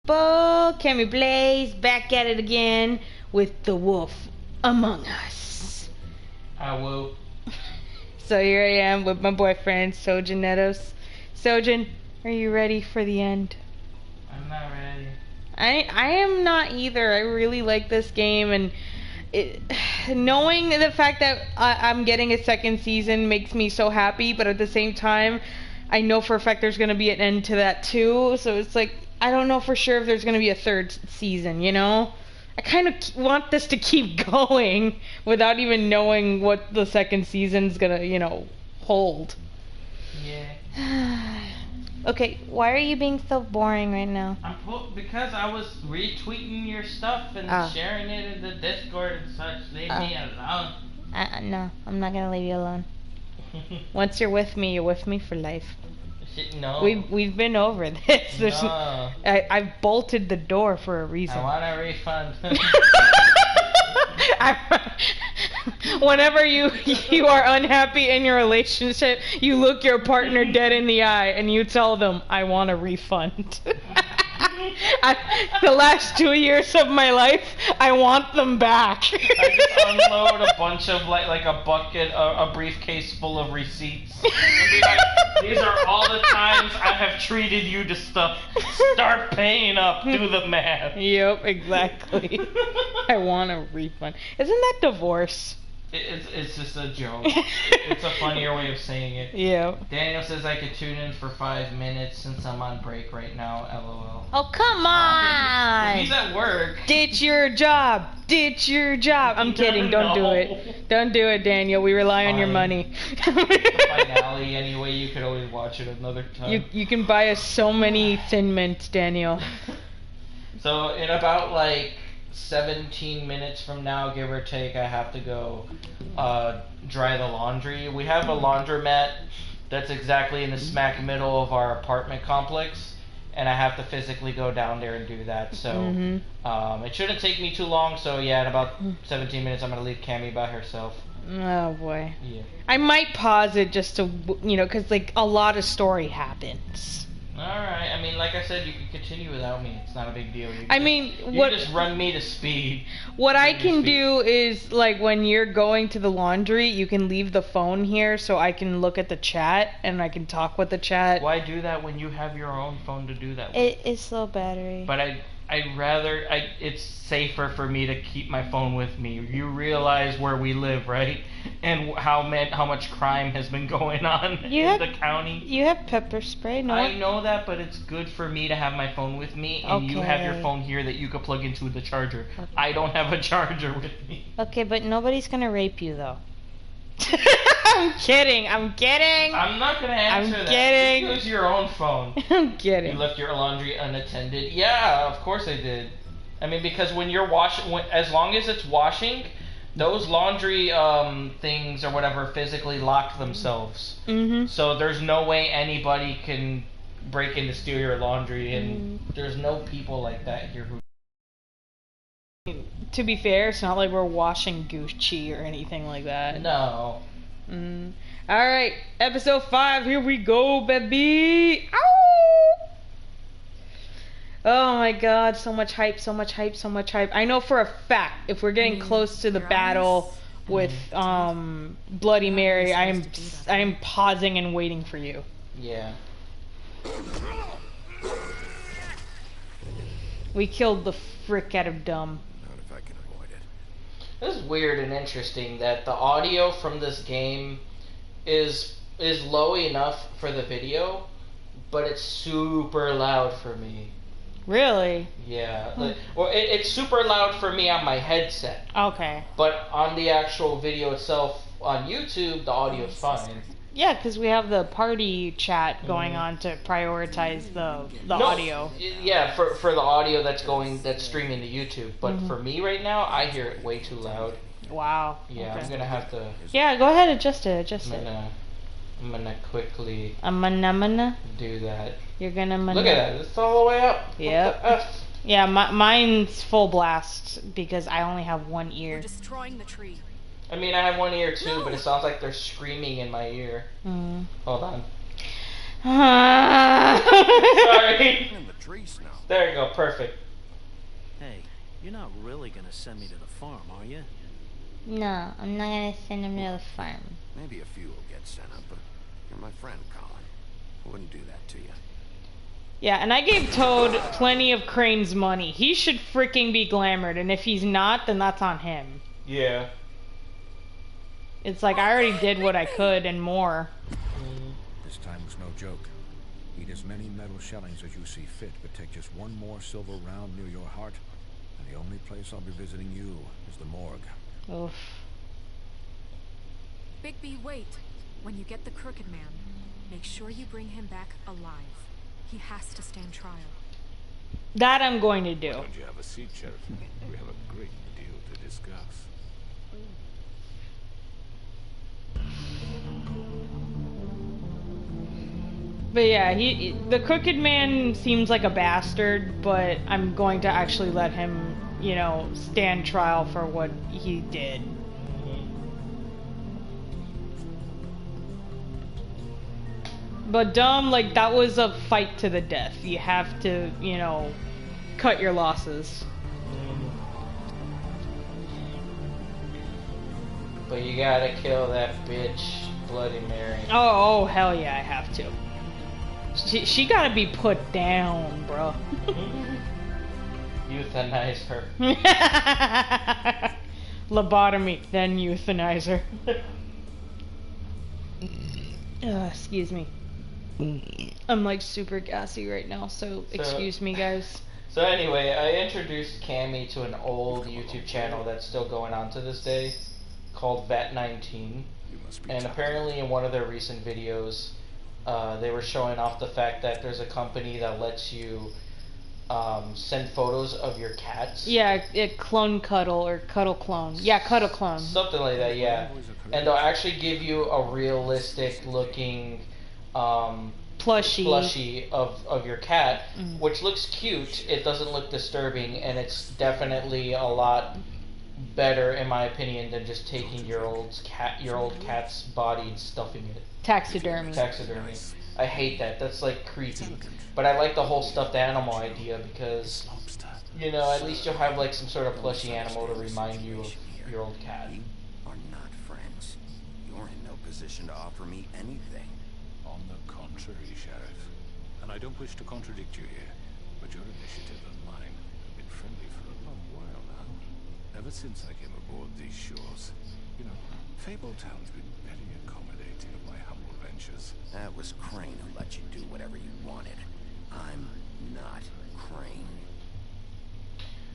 Cammy Blaze back at it again with The Wolf Among Us. I will. So here I am with my boyfriend Sojin Netos. Sojin, are you ready for the end? I'm not ready. I am not either. I really like this game, and knowing the fact that I'm getting a second season makes me so happy, but at the same time I know for a fact there's going to be an end to that too, so it's like I don't know for sure if there's going to be a third season, you know? I kind of want this to keep going without even knowing what the second season's going to, hold. Yeah. Okay, why are you being so boring right now? Because I was retweeting your stuff and sharing it in the Discord and such. Leave me alone. No, I'm not going to leave you alone. Once you're with me for life. No. We've been over this. No. I've bolted the door for a reason. I want a refund. Whenever you are unhappy in your relationship, you look your partner dead in the eye and you tell them, I want a refund. The last 2 years of my life, I want them back. I just unload a bunch of like a bucket, a briefcase full of receipts. And be like, these are all the times I have treated you to stuff. Start paying up. Do the math. Yep, exactly. I want a refund. Isn't that divorce? It's just a joke. It's a funnier way of saying it. Yeah. Daniel says I could tune in for 5 minutes since I'm on break right now. LOL. Oh, come on! He's at work. Ditch your job. Ditch your job. I'm kidding. Don't do it. Don't do it, Daniel. We rely on your money. Finale anyway. You could always watch it another time. You can buy us so many Thin Mints, Daniel. So in about like 17 minutes from now, give or take, I have to go dry the laundry. We have a laundromat that's exactly in the smack middle of our apartment complex, and I have to physically go down there and do that. So it shouldn't take me too long. So yeah, in about 17 minutes, I'm gonna leave Cammy by herself. Oh boy. Yeah. I might pause it just to, because like a lot of story happens. Alright, I mean, like I said, you can continue without me. It's not a big deal. You just run me to speed. What I can do is, like, when you're going to the laundry, you can leave the phone here so I can look at the chat and I can talk with the chat. Why do that when you have your own phone to do that with? It's low battery. But it's safer for me to keep my phone with me. You realize where we live, right? And how much crime has been going on in the county. You have pepper spray, no? I know that, but it's good for me to have my phone with me, and you have your phone here that you could plug into the charger. Okay. I don't have a charger with me. Okay, but nobody's gonna rape you, though. I'm kidding. I'm not gonna answer that. I'm kidding. Use your own phone. I'm kidding. You left your laundry unattended? Yeah, of course I did. I mean, because when you're washing, as long as it's washing, those laundry things or whatever physically lock themselves. So there's no way anybody can break in to steal your laundry, and there's no people like that here who. To be fair, it's not like we're washing Gucci or anything like that. No. Alright, episode 5, here we go, baby! Ow! Oh my god, so much hype, so much hype, so much hype. I know for a fact, if we're getting close to the battle with Bloody Mary, I am pausing and waiting for you. Yeah. We killed the frick out of Dumb. This is weird and interesting that the audio from this game is low enough for the video, but it's super loud for me. Really? Yeah. It's super loud for me on my headset. Okay. But on the actual video itself on YouTube, the audio is fine. Yeah, because we have the party chat going on to prioritize the audio. Yeah, for the audio that's streaming to YouTube. But for me right now, I hear it way too loud. Wow. Yeah, okay. I'm gonna have to. Yeah, go ahead, adjust it. I'm gonna quickly. Do that. You're gonna. Look at that! It's all the way up. Yep. Yeah, mine's full blast because I only have one ear. We're destroying the tree. I mean, I have one ear too, but it sounds like they're screaming in my ear. Hold on. Sorry. tree snow. There you go, perfect. Hey, you're not really gonna send me to the farm, are you? No, I'm not gonna send him to the farm. Maybe a few will get sent up, but you're my friend, Colin. I wouldn't do that to you. Yeah, and I gave Toad plenty of Crane's money. He should freaking be glamored, and if he's not, then that's on him. Yeah. It's like, I already did what I could and more. This time was no joke. Eat as many metal shellings as you see fit, but take just one more silver round near your heart, and the only place I'll be visiting you is the morgue. Oof. Bigby, wait. When you get the Crooked Man, make sure you bring him back alive. He has to stand trial. That I'm going to do. Why don't you have a seat, Sheriff? We have a great deal to discuss. But yeah, the Crooked Man seems like a bastard, but I'm going to actually let him, you know, stand trial for what he did. But dumb, like, that was a fight to the death. You have to, you know, cut your losses. But you gotta kill that bitch, Bloody Mary. Oh, hell yeah, I have to. She gotta be put down, bro. Euthanize her. Lobotomy, then euthanize her. Excuse me. I'm like super gassy right now, so excuse me, guys. So anyway, I introduced Cammy to an old YouTube channel that's still going on to this day, called Vat19. And apparently in one of their recent videos, they were showing off the fact that there's a company that lets you send photos of your cats. Yeah, clone cuddle or cuddle clone. Yeah, cuddle clone. Something like that, yeah. And they'll actually give you a realistic looking plushie of your cat, which looks cute. It doesn't look disturbing, and it's definitely a lot better, in my opinion, than just taking your old cat's body and stuffing it. Taxidermy. I hate that. That's like creepy. But I like the whole stuffed animal idea because, you know, at least you'll have like some sort of plushy animal to remind you of your old cat. We are not friends. You're in no position to offer me anything. On the contrary, Sheriff. And I don't wish to contradict you here, but your initiative and mine have been friendly for a long while now. Ever since I came aboard these shores. You know, Fabletown's been very accommodating of my humble ventures. That was Crane who let you do whatever you wanted. I'm not Crane.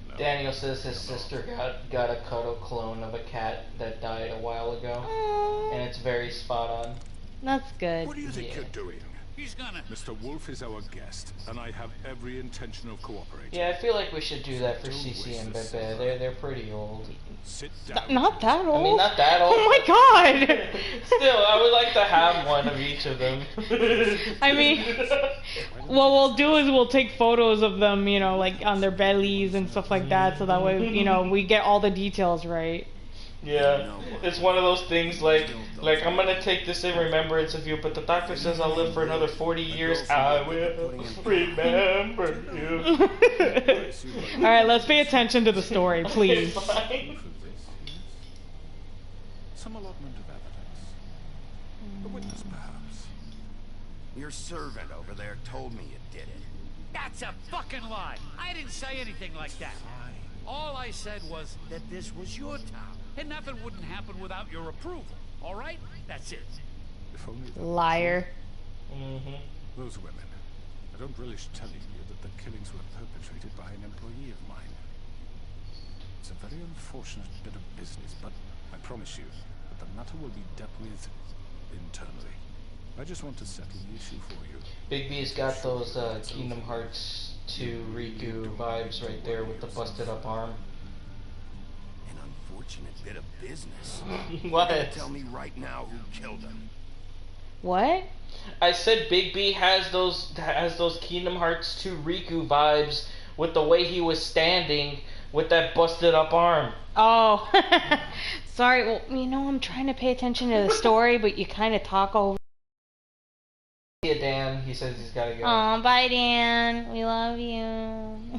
No. Daniel says his sister got a cuddle clone of a cat that died a while ago. Aww. And it's very spot on. That's good. What do you think Yeah. you're doing? He's gonna... Mr. Wolf is our guest, and I have every intention of cooperating. Yeah, I feel like we should do that for CC and Bebe. They're pretty old. Sit down. Not that old. I mean, not that old. Oh my but god! Still, I would like to have one of each of them. I mean, what we'll do is we'll take photos of them, you know, like on their bellies and stuff like that, so that way, you know, we get all the details right. Yeah, it's one of those things like I'm gonna take this in remembrance of you, but the doctor says I'll live for another 40 years. I will remember you. Alright, let's pay attention to the story, please. Fine. Some allotment of evidence. A witness, perhaps. Your servant over there told me you did it. That's a fucking lie. I didn't say anything like that. All I said was that this was your town, and nothing wouldn't happen without your approval. All right? That's it. If only that Liar. Those women. I don't relish telling you that the killings were perpetrated by an employee of mine. It's a very unfortunate bit of business, but I promise you that the matter will be dealt with internally. I just want to settle the issue for you. Big B's got those Kingdom Hearts 2 Riku vibes right there with the busted up arm. An unfortunate bit of business. What? Tell me right now who killed him. What? I said Big B has those Kingdom Hearts 2 Riku vibes with the way he was standing with that busted up arm. Oh. Sorry, well, you know, I'm trying to pay attention to the story, but you kind of talk over. Yeah, Dan, He says he's gotta go. Aw, bye, Dan. We love you.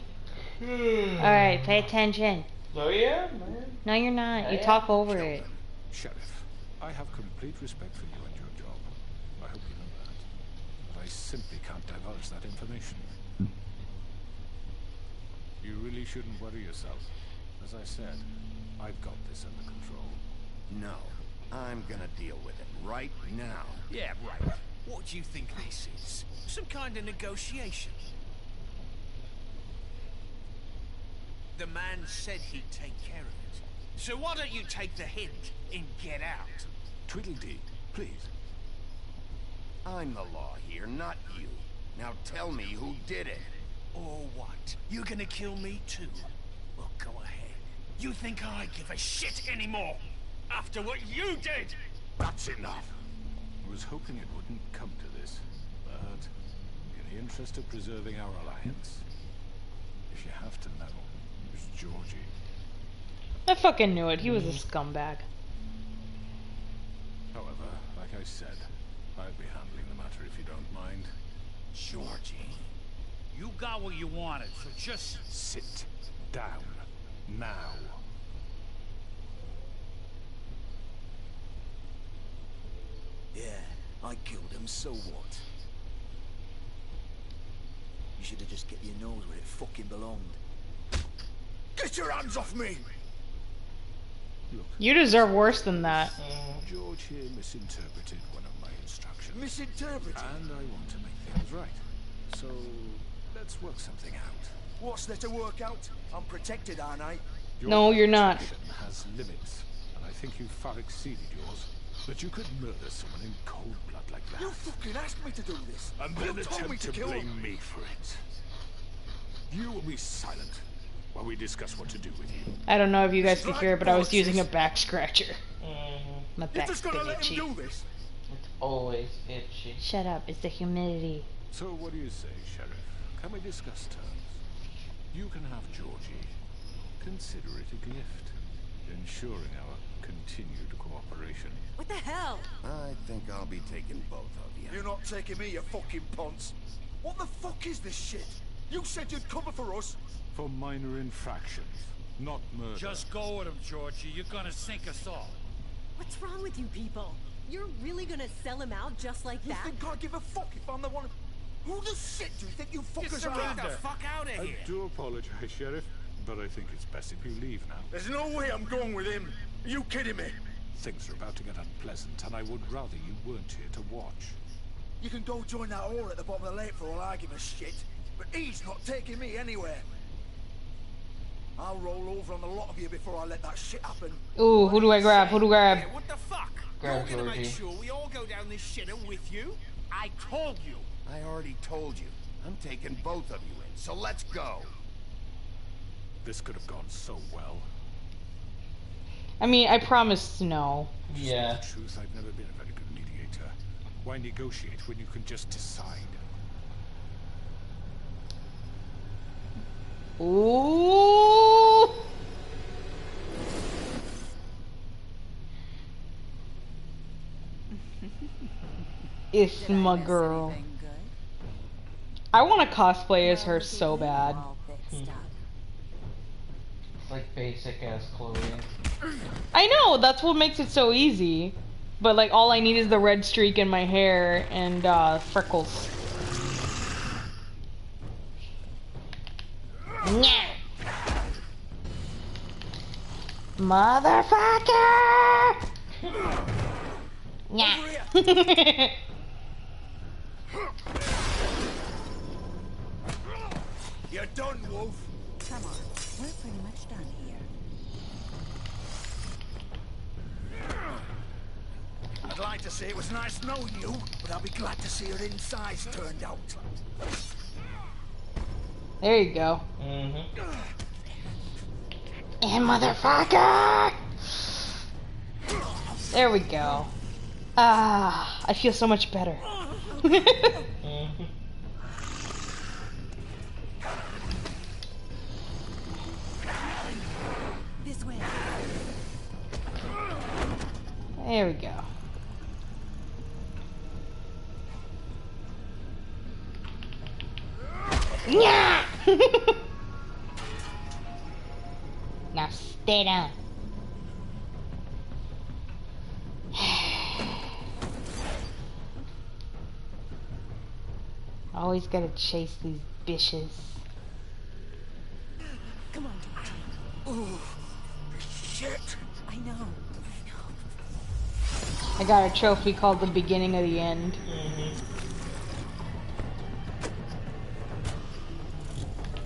Alright, pay attention. Oh yeah, man. No, you're not. You Yeah. talk over it. Sheriff, I have complete respect for you and your job. I hope you know that. But I simply can't divulge that information. You really shouldn't worry yourself. As I said, I've got this under control. No, I'm gonna deal with it right now. Yeah, right. What do you think this is? Some kind of negotiation? The man said he'd take care of it. So why don't you take the hint and get out? Tweedledee, please. I'm the law here, not you. Now tell me who did it. Or what? You gonna kill me too? Well, go ahead. You think I give a shit anymore? After what you did? That's enough. I was hoping it wouldn't come to this, but in the interest of preserving our alliance, if you have to know, it's Georgie. I fucking knew it. He was a scumbag. However, like I said, I'd be handling the matter if you don't mind. Georgie. You got what you wanted, so just... Sit down now. Yeah, I killed him, so what? You should have just kept your nose where it fucking belonged. Get your hands off me! Look, You deserve worse than that. George here misinterpreted one of my instructions. Misinterpreted? And I want to make things right. So, let's work something out. What's there to work out? I'm protected, aren't I? Your No, you're not. protection has limits, and I think you've far exceeded yours. But you could murder someone in cold blood like that. You fucking asked me to do this. And You then told me attempt to to kill blame him. me for it. You will be silent while we discuss what to do with you. I don't know if you guys could hear it, but I was using a back scratcher. My You're back's just gonna let itchy. him do this? It's always itchy. Shut up. It's the humidity. So what do you say, Sheriff? Can we discuss terms? You can have Georgie. Consider it a gift, ensuring our continued cooperation. What the hell? I think I'll be taking both of you. You're not taking me, you fucking ponce. What the fuck is this shit? You said you'd cover for us. For minor infractions, not murder. Just go with him, Georgie. You're gonna sink us all. What's wrong with you people? You're really gonna sell him out just like You that? think I give a fuck if I'm the one? Who the shit do you think you fuckers are? surrender. Get the fuck out of I here! do apologize, Sheriff, but I think it's best if you leave now. There's no way I'm going with him. Are you kidding me? Things are about to get unpleasant, and I would rather you weren't here to watch. You can go join that whore at the bottom of the lake for all I give a shit. But he's not taking me anywhere. I'll roll over on the lot of you before I let that shit happen. Ooh, who do I grab? Who do I grab? Yeah, what the fuck? Grab You're gonna make Georgie. sure we all go down this shitter with you? I told you. I already told you. I'm taking both of you in, so let's go. This could have gone so well. I mean, I promised no. Yeah. To tell the truth, I've never been a very good mediator. Why negotiate when you can just decide? Ooh. It's my girl. I want to cosplay as her so bad. It's like basic ass clothing. I know, that's what makes it so easy. But like all I need is the red streak in my hair and freckles. Nyah. Motherfucker! Yeah. You're done, Wolf. Come on, we're pretty much done here. I'd like to say it was nice knowing you, but I'll be glad to see your insides turned out. There you go. Mm-hmm. And motherfucker! There we go. Ah, I feel so much better. Mm-hmm. This way. There we go. Yeah. Now stay down. Always gotta chase these bitches. Come on, Georgie. Ooh, shit. I know. I got a trophy called the beginning of the end.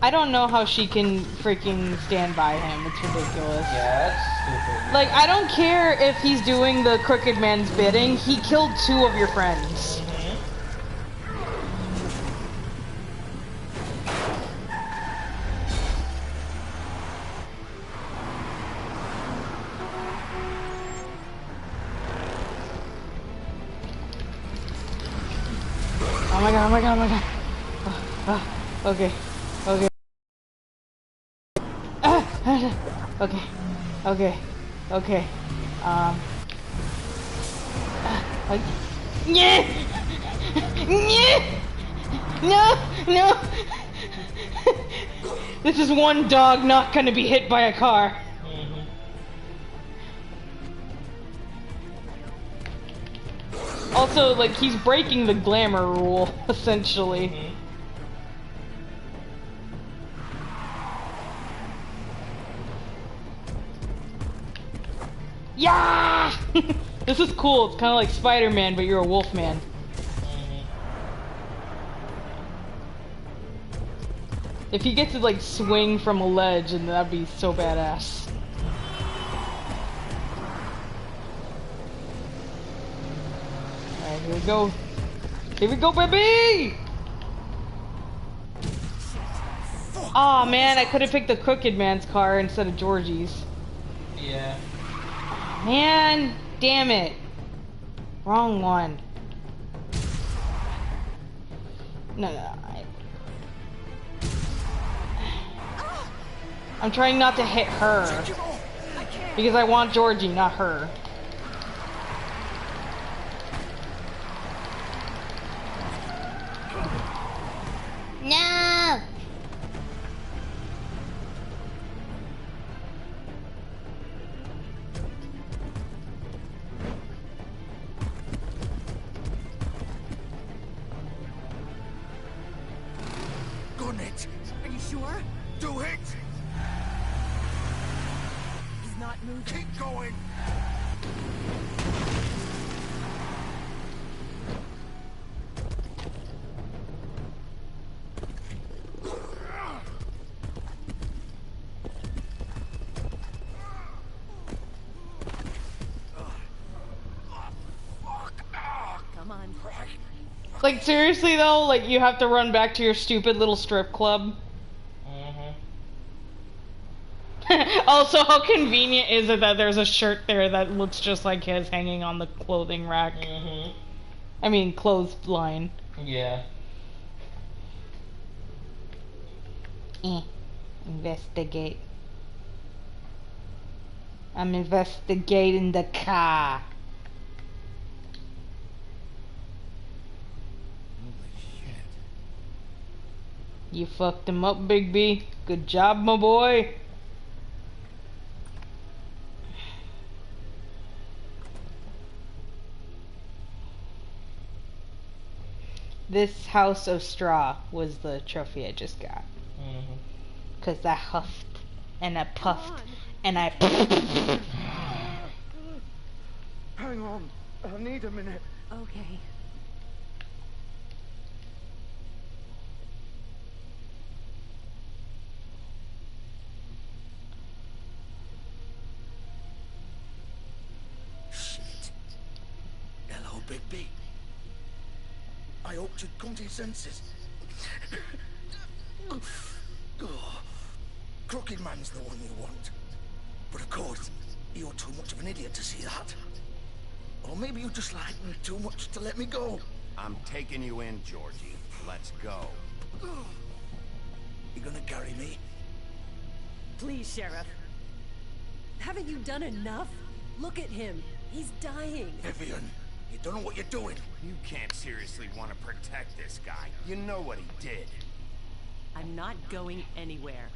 I don't know how she can freaking stand by him. It's ridiculous. Yeah, that's stupid. Like, I don't care if he's doing the Crooked Man's bidding. He killed 2 of your friends. Oh my god, oh my god, oh my god. Okay, okay. Okay, okay, okay. Yeah! Yeah! No, no! This is one dog not gonna be hit by a car. Also, like, he's breaking the glamour rule, essentially. Yeah! This is cool. It's kind of like Spider-Man, but you're a Wolfman. If he gets to, like, swing from a ledge, and that'd be so badass. Alright, here we go. Here we go, baby! Aw, man, I could have picked the Crooked Man's car instead of Georgie's. Yeah. Man, damn it. Wrong one. No, I'm trying not to hit her. Because I want Georgie, not her. No! Gun it. Are you sure? Do it. He's not moving. Keep going. Come on. Like, seriously though, like, you have to run back to your stupid little strip club. Also, how convenient is it that there's a shirt there that looks just like his hanging on the clothing rack? I mean, clothesline. Yeah. Investigate. I'm investigating the car. You fucked him up, Big B. Good job, my boy. This house of straw was the trophy I just got. Because I huffed and I puffed and I... Hang on. I need a minute. Okay. Shit. Hello, Big B. I hoped you'd come to your senses. Oh, Crooked Man's the one you want. But of course, you're too much of an idiot to see that. Or maybe you just like me too much to let me go. I'm taking you in, Georgie. Let's go. You gonna carry me? Please, Sheriff. Haven't you done enough? Look at him. He's dying. Vivian, you don't know what you're doing. You can't seriously want to protect this guy. You know what he did. I'm not going anywhere.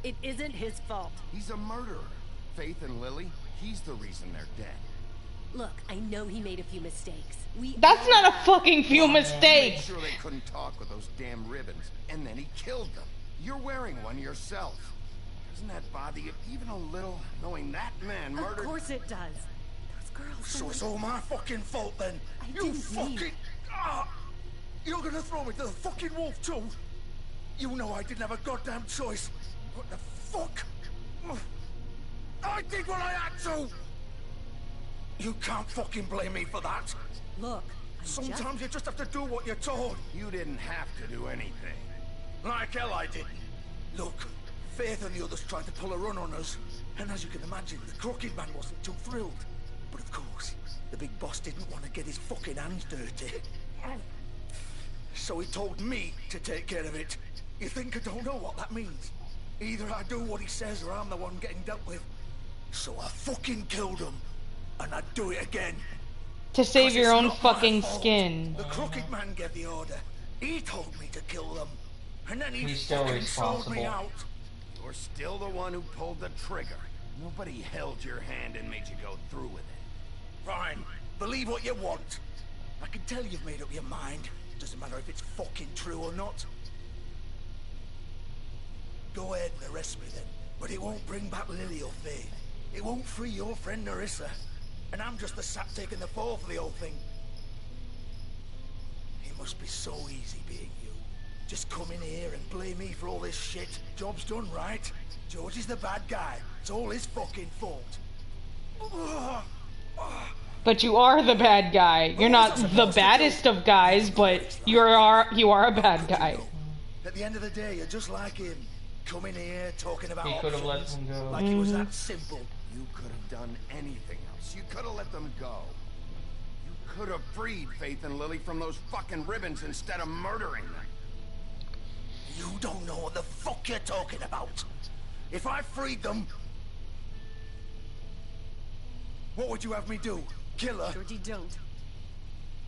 It isn't his fault. He's a murderer. Faith and Lily, he's the reason they're dead. Look, I know he made a few mistakes. That's not a fucking few Made mistakes. sure they couldn't talk with those damn ribbons, and then he killed them. You're wearing one yourself. Doesn't that bother you even a little, knowing that man murdered? Of course it does. Those girls. So it's all my fucking fault then. I You didn't fucking. mean- You're gonna throw me to the fucking wolf too? You know I didn't have a goddamn choice. What the fuck? I did what I had to. You can't fucking blame me for that. Look, Sometimes you just have to do what you're told. You didn't have to do anything. Like hell I didn't. Look, Faith and the others tried to pull a run on us. And as you can imagine, the Crooked Man wasn't too thrilled. But of course, the big boss didn't want to get his fucking hands dirty. So he told me to take care of it. You think I don't know what that means? Either I do what he says or I'm the one getting dealt with. So I fucking killed him. And I'd do it again. To save 'Cause your it's own not my fucking fault. skin. The Crooked Man gave the order. He told me to kill them. And then he He's still fucking sold me responsible. out. You're still the one who pulled the trigger. Nobody held your hand and made you go through with it. Fine. Believe what you want. I can tell you've made up your mind. Doesn't matter if it's fucking true or not. Go ahead and arrest me then. But it won't bring back Lily or Faith. It won't free your friend Narissa. And I'm just the sap taking the fall for the whole thing. It must be so easy being you. Just come in here and blame me for all this shit. Job's done, right? George is the bad guy. It's all his fucking fault. But you are the bad guy. You're not the baddest of guys, but you are a bad guy. At the end of the day, you're just like him. Come in here talking about He could have let options, them go. like it was that simple. You could have done anything else. You could have let them go. You could have freed Faith and Lily from those fucking ribbons instead of murdering them. You don't know what the fuck you're talking about. If I freed them, what would you have me do? Kill her? Georgie, don't.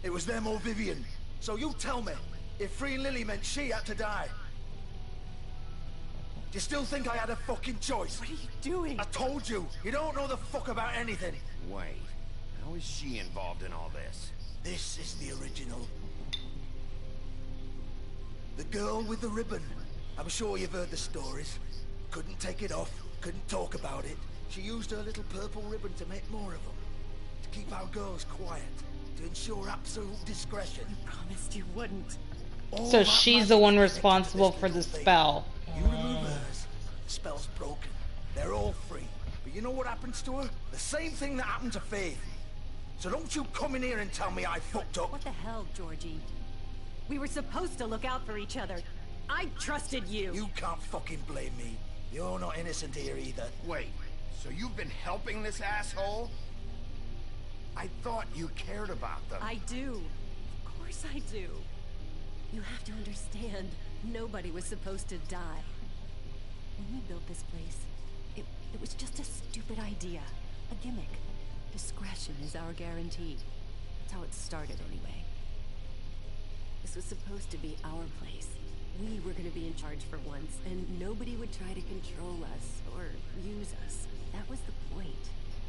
It was them or Vivian. So you tell me, if freeing Lily meant she had to die, do you still think I had a fucking choice? What are you doing? I told you, you don't know the fuck about anything. Wait, how is she involved in all this? This is the original. The girl with the ribbon. I'm sure you've heard the stories. Couldn't take it off, couldn't talk about it. She used her little purple ribbon to make more of them. To keep our girls quiet. To ensure absolute discretion. Promised you wouldn't. All So that she's the magic one connected to responsible this for the little thing. spell. You remove hers, the spell's broken. They're all free. But you know what happens to her? The same thing that happened to Faith. So don't you come in here and tell me I fucked up. What the hell, Georgie? We were supposed to look out for each other. I trusted you. You can't fucking blame me. You're not innocent here either. Wait, so you've been helping this asshole? I thought you cared about them. I do. Of course I do. You have to understand, nobody was supposed to die. When we built this place, it was just a stupid idea. A gimmick. Discretion is our guarantee. That's how it started anyway. This was supposed to be our place. We were going to be in charge for once, and nobody would try to control us or use us. That was the point.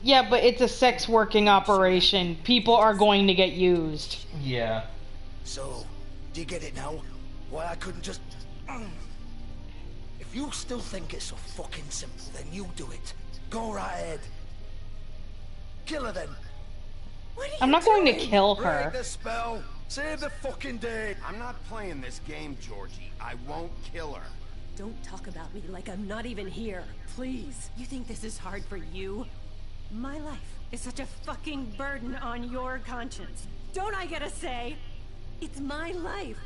Yeah, but it's a sex working operation. People are going to get used. Yeah. So, do you get it now? Why I couldn't just... If you still think it's so fucking simple, then you do it. Go right ahead. Kill her then. What are you I'm not going to doing? kill Break her. the spell. Save the fucking day. I'm not playing this game, Georgie. I won't kill her. Don't talk about me like I'm not even here. Please. You think this is hard for you? My life is such a fucking burden on your conscience. Don't I get a say? It's my life.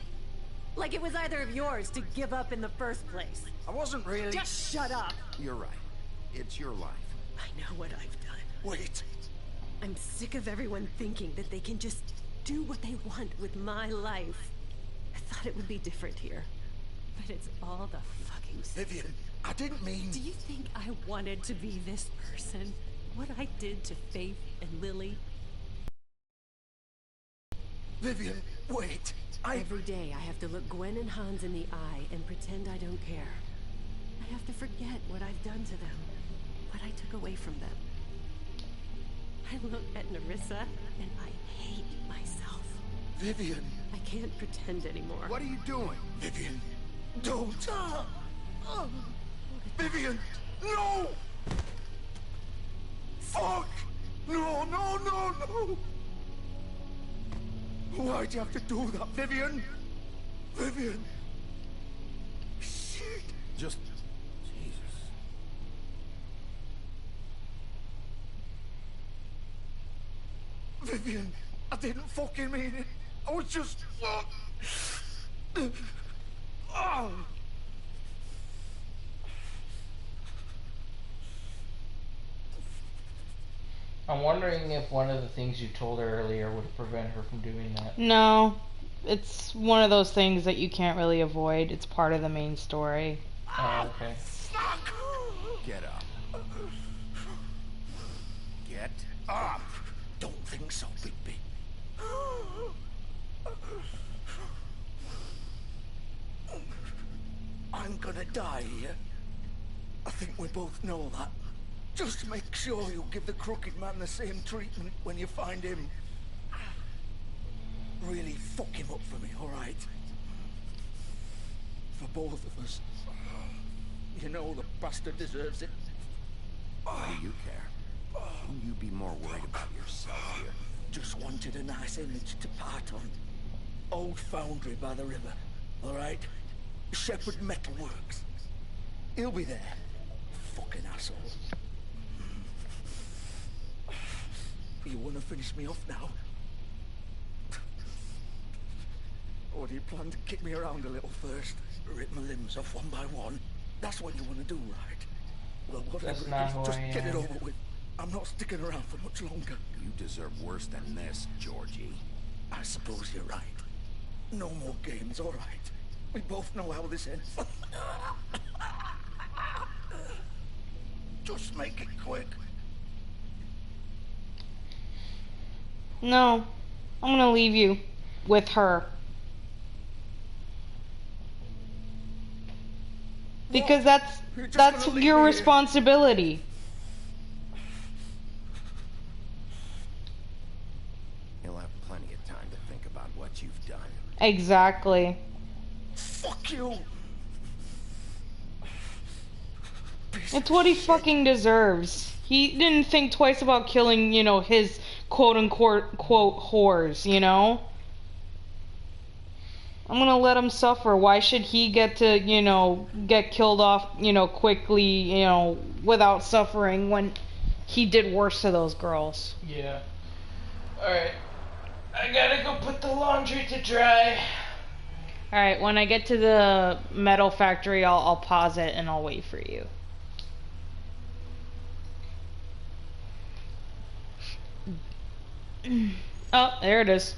Like it was either of yours to give up in the first place. I wasn't really... Just shut up. You're right. It's your life. I know what I've done. Wait. I'm sick of everyone thinking that they can just do what they want with my life. I thought it would be different here. But it's all the fucking... Vivian, I didn't mean... Do you think I wanted to be this person? What I did to Faith and Lily? Vivian, Wait, Every day I have to look Gwen and Hans in the eye and pretend I don't care. I have to forget what I've done to them, what I took away from them. I look at Nerissa and I hate myself. Vivian. I can't pretend anymore. What are you doing? Vivian, don't. Vivian, no! Fuck! No, no, no, no! Why'd you have to do that, Vivian? Vivian! Shit! Just... Jesus. Vivian, I didn't fucking mean it. I was just... Oh. I'm wondering if one of the things you told her earlier would prevent her from doing that. No, it's one of those things that you can't really avoid. It's part of the main story. Oh, okay. Get up. Get up! Don't think so, Bigby. I'm gonna die here. I think we both know that. Just make sure you give the Crooked Man the same treatment when you find him. Really fuck him up for me, alright? For both of us. You know the bastard deserves it. Why do you care? Wouldn't you be more worried about yourself here? Just wanted a nice image to part on. Old foundry by the river, alright? Shepherd Metalworks. He'll be there. Fucking asshole. You wanna finish me off now? Or do you plan to kick me around a little first? Rip my limbs off one by one? That's what you wanna do, right? Well, whatever That's it not is, who just I get it am. over with. I'm not sticking around for much longer. You deserve worse than this, Georgie. I suppose you're right. No more games, all right. We both know how this ends. Just make it quick. No, I'm gonna leave you with her. Because You're just that's gonna leave your me here? responsibility. You'll have plenty of time to think about what you've done. Exactly. Fuck you. It's what he fucking deserves. He didn't think twice about killing, you know, his quote-unquote whores, you know? I'm gonna let him suffer. Why should he get to, you know, get killed off, you know, quickly, you know, without suffering when he did worse to those girls? Yeah. Alright. I gotta go put the laundry to dry. Alright, when I get to the metal factory, I'll pause it and I'll wait for you. Oh, there it is.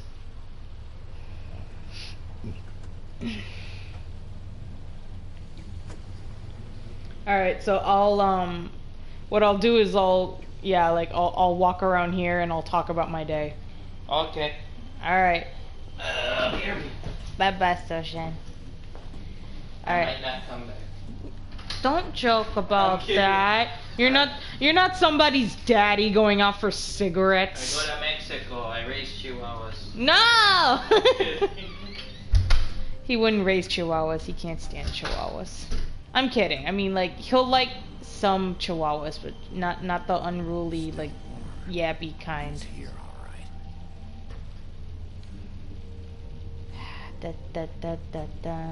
Alright, so I'll, what I'll do is I'll walk around here and I'll talk about my day. Okay. Alright. Here. Bye-bye, Soshin. I Alright. might not come back. Don't joke about kidding. that. You're not somebody's daddy going out for I cigarettes. go to Mexico. I raise chihuahuas. No! He wouldn't raise chihuahuas. He can't stand chihuahuas. I'm kidding. I mean, like, he'll like some chihuahuas, but not the unruly, like, yappy kind. Here, all right. Da, da, da, da, da.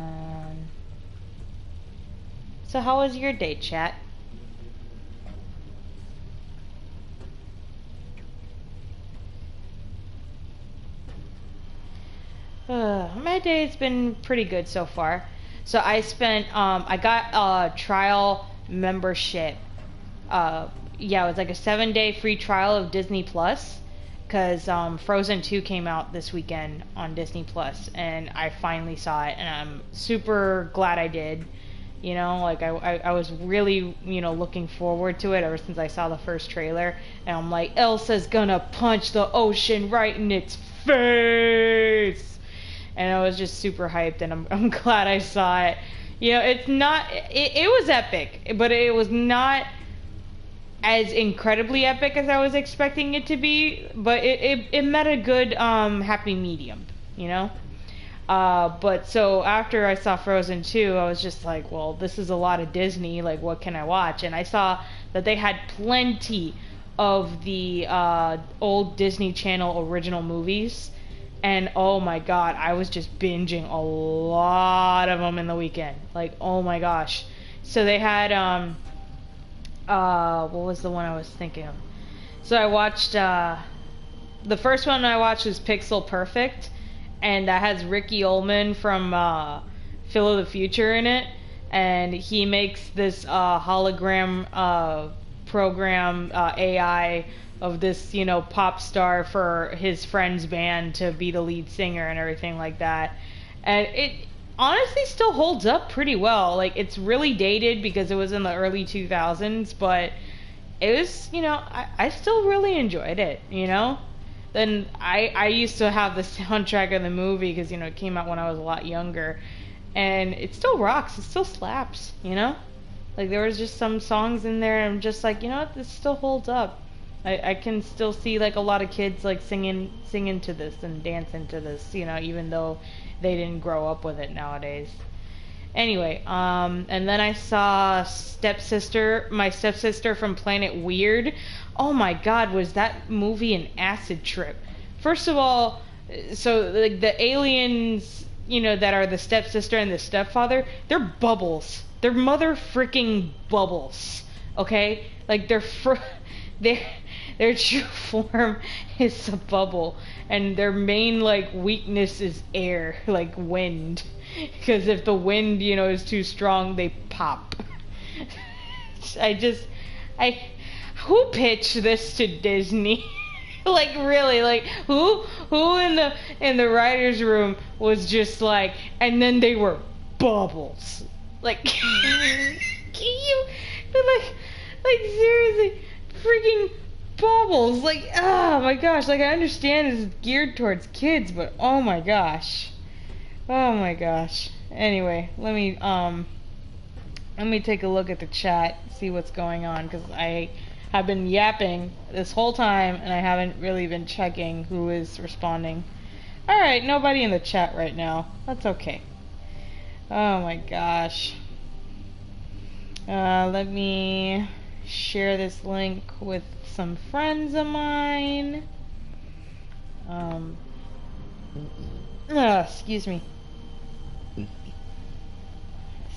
So how was your day, chat? My day's been pretty good so far. So I spent, I got a trial membership. Yeah, it was like a 7-day free trial of Disney Plus. Because Frozen 2 came out this weekend on Disney Plus, and I finally saw it, and I'm super glad I did. You know, like I was really, you know, looking forward to it ever since I saw the first trailer, and I'm like, Elsa's gonna punch the ocean right in its face. and I was just super hyped, and I'm glad I saw it. You know, it's not, it was epic, but it was not as incredibly epic as I was expecting it to be, but it met a good happy medium, you know? But so after I saw Frozen 2, I was just like, well, this is a lot of Disney, like what can I watch? And I saw that they had plenty of the old Disney Channel original movies, and oh my god, I was just binging a lot of them in the weekend. Like, oh my gosh. So they had what was the one I was thinking of? So I watched the first one I watched was Pixel Perfect, and that has Ricky Ullman from Phil of the Future in it, and he makes this hologram program AI of this, you know, pop star for his friend's band to be the lead singer and everything like that. And it honestly still holds up pretty well. Like, it's really dated because it was in the early 2000s, but it was, you know, I still really enjoyed it, you know? Then I used to have the soundtrack of the movie because, you know, it came out when I was a lot younger, and it still rocks, it still slaps, you know? Like, there was just some songs in there, and I'm just like, you know what, this still holds up. I can still see, like, a lot of kids, like, singing to this and dancing to this, you know, even though they didn't grow up with it nowadays. Anyway, and then I saw My Stepsister from Planet Weird. Oh my god, was that movie an acid trip? First of all, so, like, the aliens, you know, that are the stepsister and the stepfather, they're bubbles. They're mother freaking bubbles. Okay? Like, their true form is a bubble, and their main, like, weakness is air, like wind. Because if the wind, you know, is too strong, they pop. Who pitched this to Disney? Like, really, like, who in the writer's room was just like, and then they were bubbles. Like, can you, like seriously, freaking bubbles. Like, oh my gosh, like, I understand it's geared towards kids, but oh my gosh. Oh my gosh. Anyway, let me take a look at the chat, see what's going on, because I have been yapping this whole time, and I haven't really been checking who is responding. Alright, nobody in the chat right now. That's okay. Oh my gosh. Let me share this link with some friends of mine. Excuse me.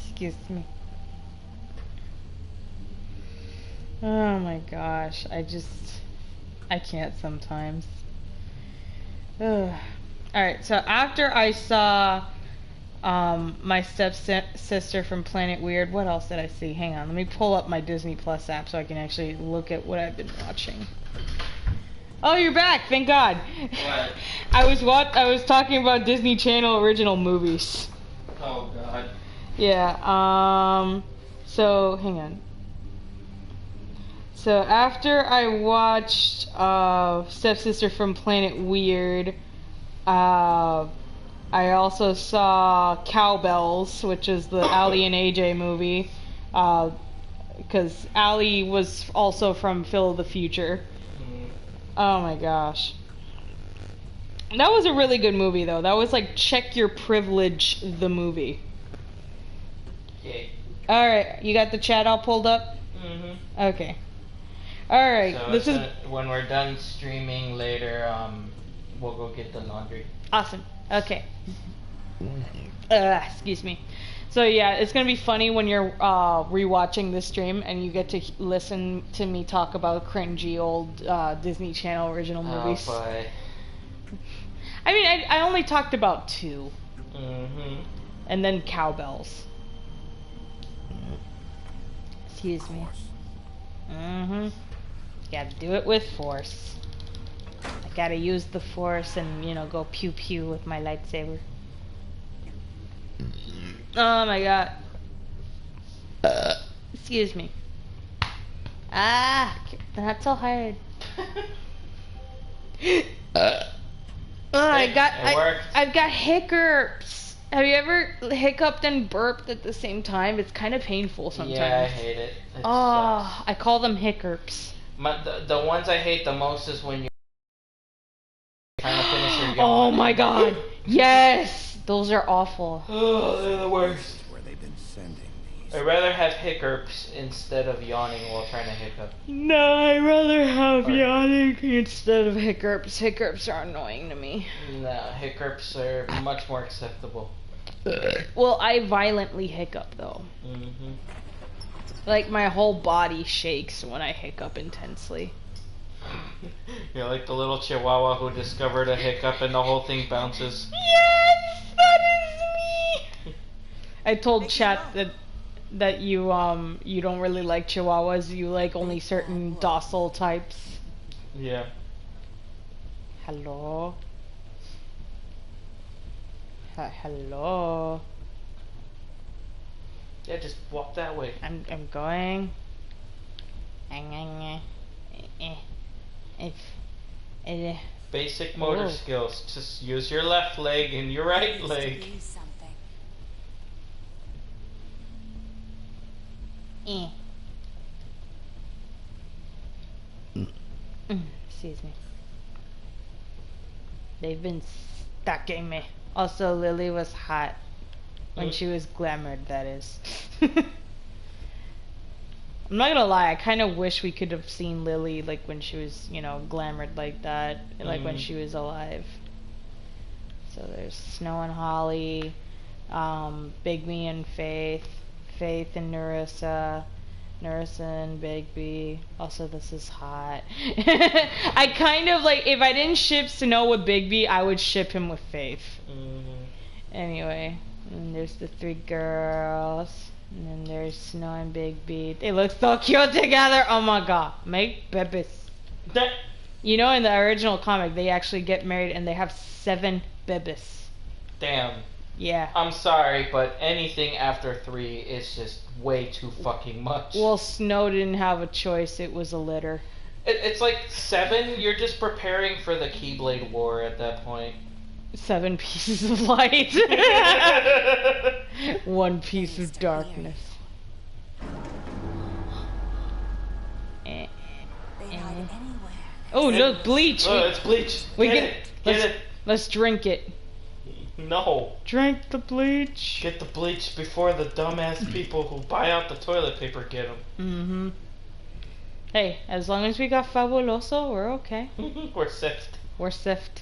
Excuse me. Oh my gosh, I can't sometimes. Alright, so after I saw My Stepsister from Planet Weird, what else did I see? Hang on, let me pull up my Disney Plus app so I can actually look at what I've been watching. Oh, you're back, thank God. What? I was talking about Disney Channel original movies. Oh god. Yeah, so hang on. So after I watched Stepsister from Planet Weird, I also saw Cowbells, which is the Ally and AJ movie, because Ally was also from Phil of the Future. Oh my gosh. That was a really good movie, though. That was like Check Your Privilege, the movie. Okay. Alright, you got the chat all pulled up? Mm-hmm. Okay. Alright, So this is... when we're done streaming later, we'll go get the laundry. Awesome. Okay. Excuse me. So yeah, it's gonna be funny when you're rewatching this stream and you get to listen to me talk about cringy old Disney Channel original movies. Oh boy. I mean, I only talked about 2. Mm-hmm. And then Cowbells. Excuse me. Mm-hmm. Gotta do it with force. I gotta use the force and, you know, go pew pew with my lightsaber. Oh my god. Excuse me. Ah, not so hard. I've got hiccups. Have you ever hiccuped and burped at the same time? It's kind of painful sometimes. Yeah, I hate it. I call them hiccups. The ones I hate the most is when you're trying to finish your yawn. Oh my god. Yes! Those are awful. Oh, they're the worst. Where they've been sending these. I'd rather have hiccups instead of yawning while trying to hiccup. No, I'd rather have yawning instead of hiccups. Hiccups are annoying to me. No, hiccups are much more acceptable. Well, I violently hiccup though. Mm-hmm. Like my whole body shakes when I hiccup intensely. You're like the little chihuahua who discovered a hiccup and the whole thing bounces. Yes, that is me. I told chat that you don't really like chihuahuas. You like only certain docile types. Yeah. Hello. Hello. Yeah, just walk that way. I'm going. Basic motor skills. Just use your left leg and your right leg. Excuse me. They've been stalking me. Also, Lily was hot when she was glamored, that is. I'm not gonna lie, I kind of wish we could have seen Lily like when she was, you know, glamored like that, like when she was alive. So there's Snow and Holly, Bigby and Faith, Faith and Nerissa, Nerissa and Bigby. Also, this is hot. I kind of like, if I didn't ship Snow with Bigby, I would ship him with Faith. Anyway, and there's the three girls. And then there's Snow and Bigby. They look so cute together. Oh my god. Make babies. You know, in the original comic, they actually get married and they have 7 babies. Damn. Yeah. I'm sorry, but anything after 3 is just way too fucking much. Well, Snow didn't have a choice. It was a litter. It's like 7. You're just preparing for the Keyblade War at that point. 7 pieces of light. 1 piece of darkness. Oh, look, bleach. Oh, it's bleach. Let's drink it. No. Drink the bleach. Get the bleach before the dumbass people who buy out the toilet paper get them. Mm-hmm. Hey, as long as we got Fabuloso, we're okay. We're sift. We're sift.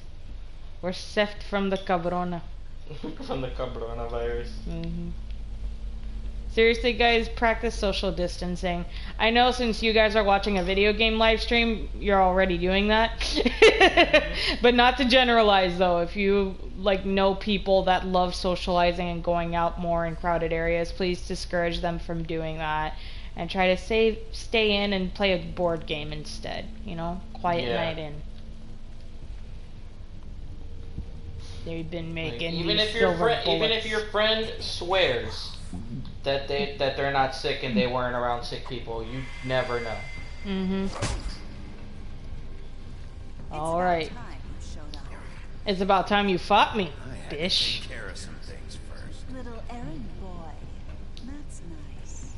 We're sift from the cabrona. From the cabrona virus. Mm-hmm. Seriously, guys, practice social distancing. I know since you guys are watching a video game live stream, you're already doing that. But not to generalize, though. If you like know people that love socializing and going out more in crowded areas, please discourage them from doing that. And try to stay in and play a board game instead. You know? Quiet night in. They've been making even if your friend swears that they're not sick and they weren't around sick people, you never know. Mm-hmm. All right. It's about time you fought me, bish. Take care of some things first. Little errand boy. That's nice.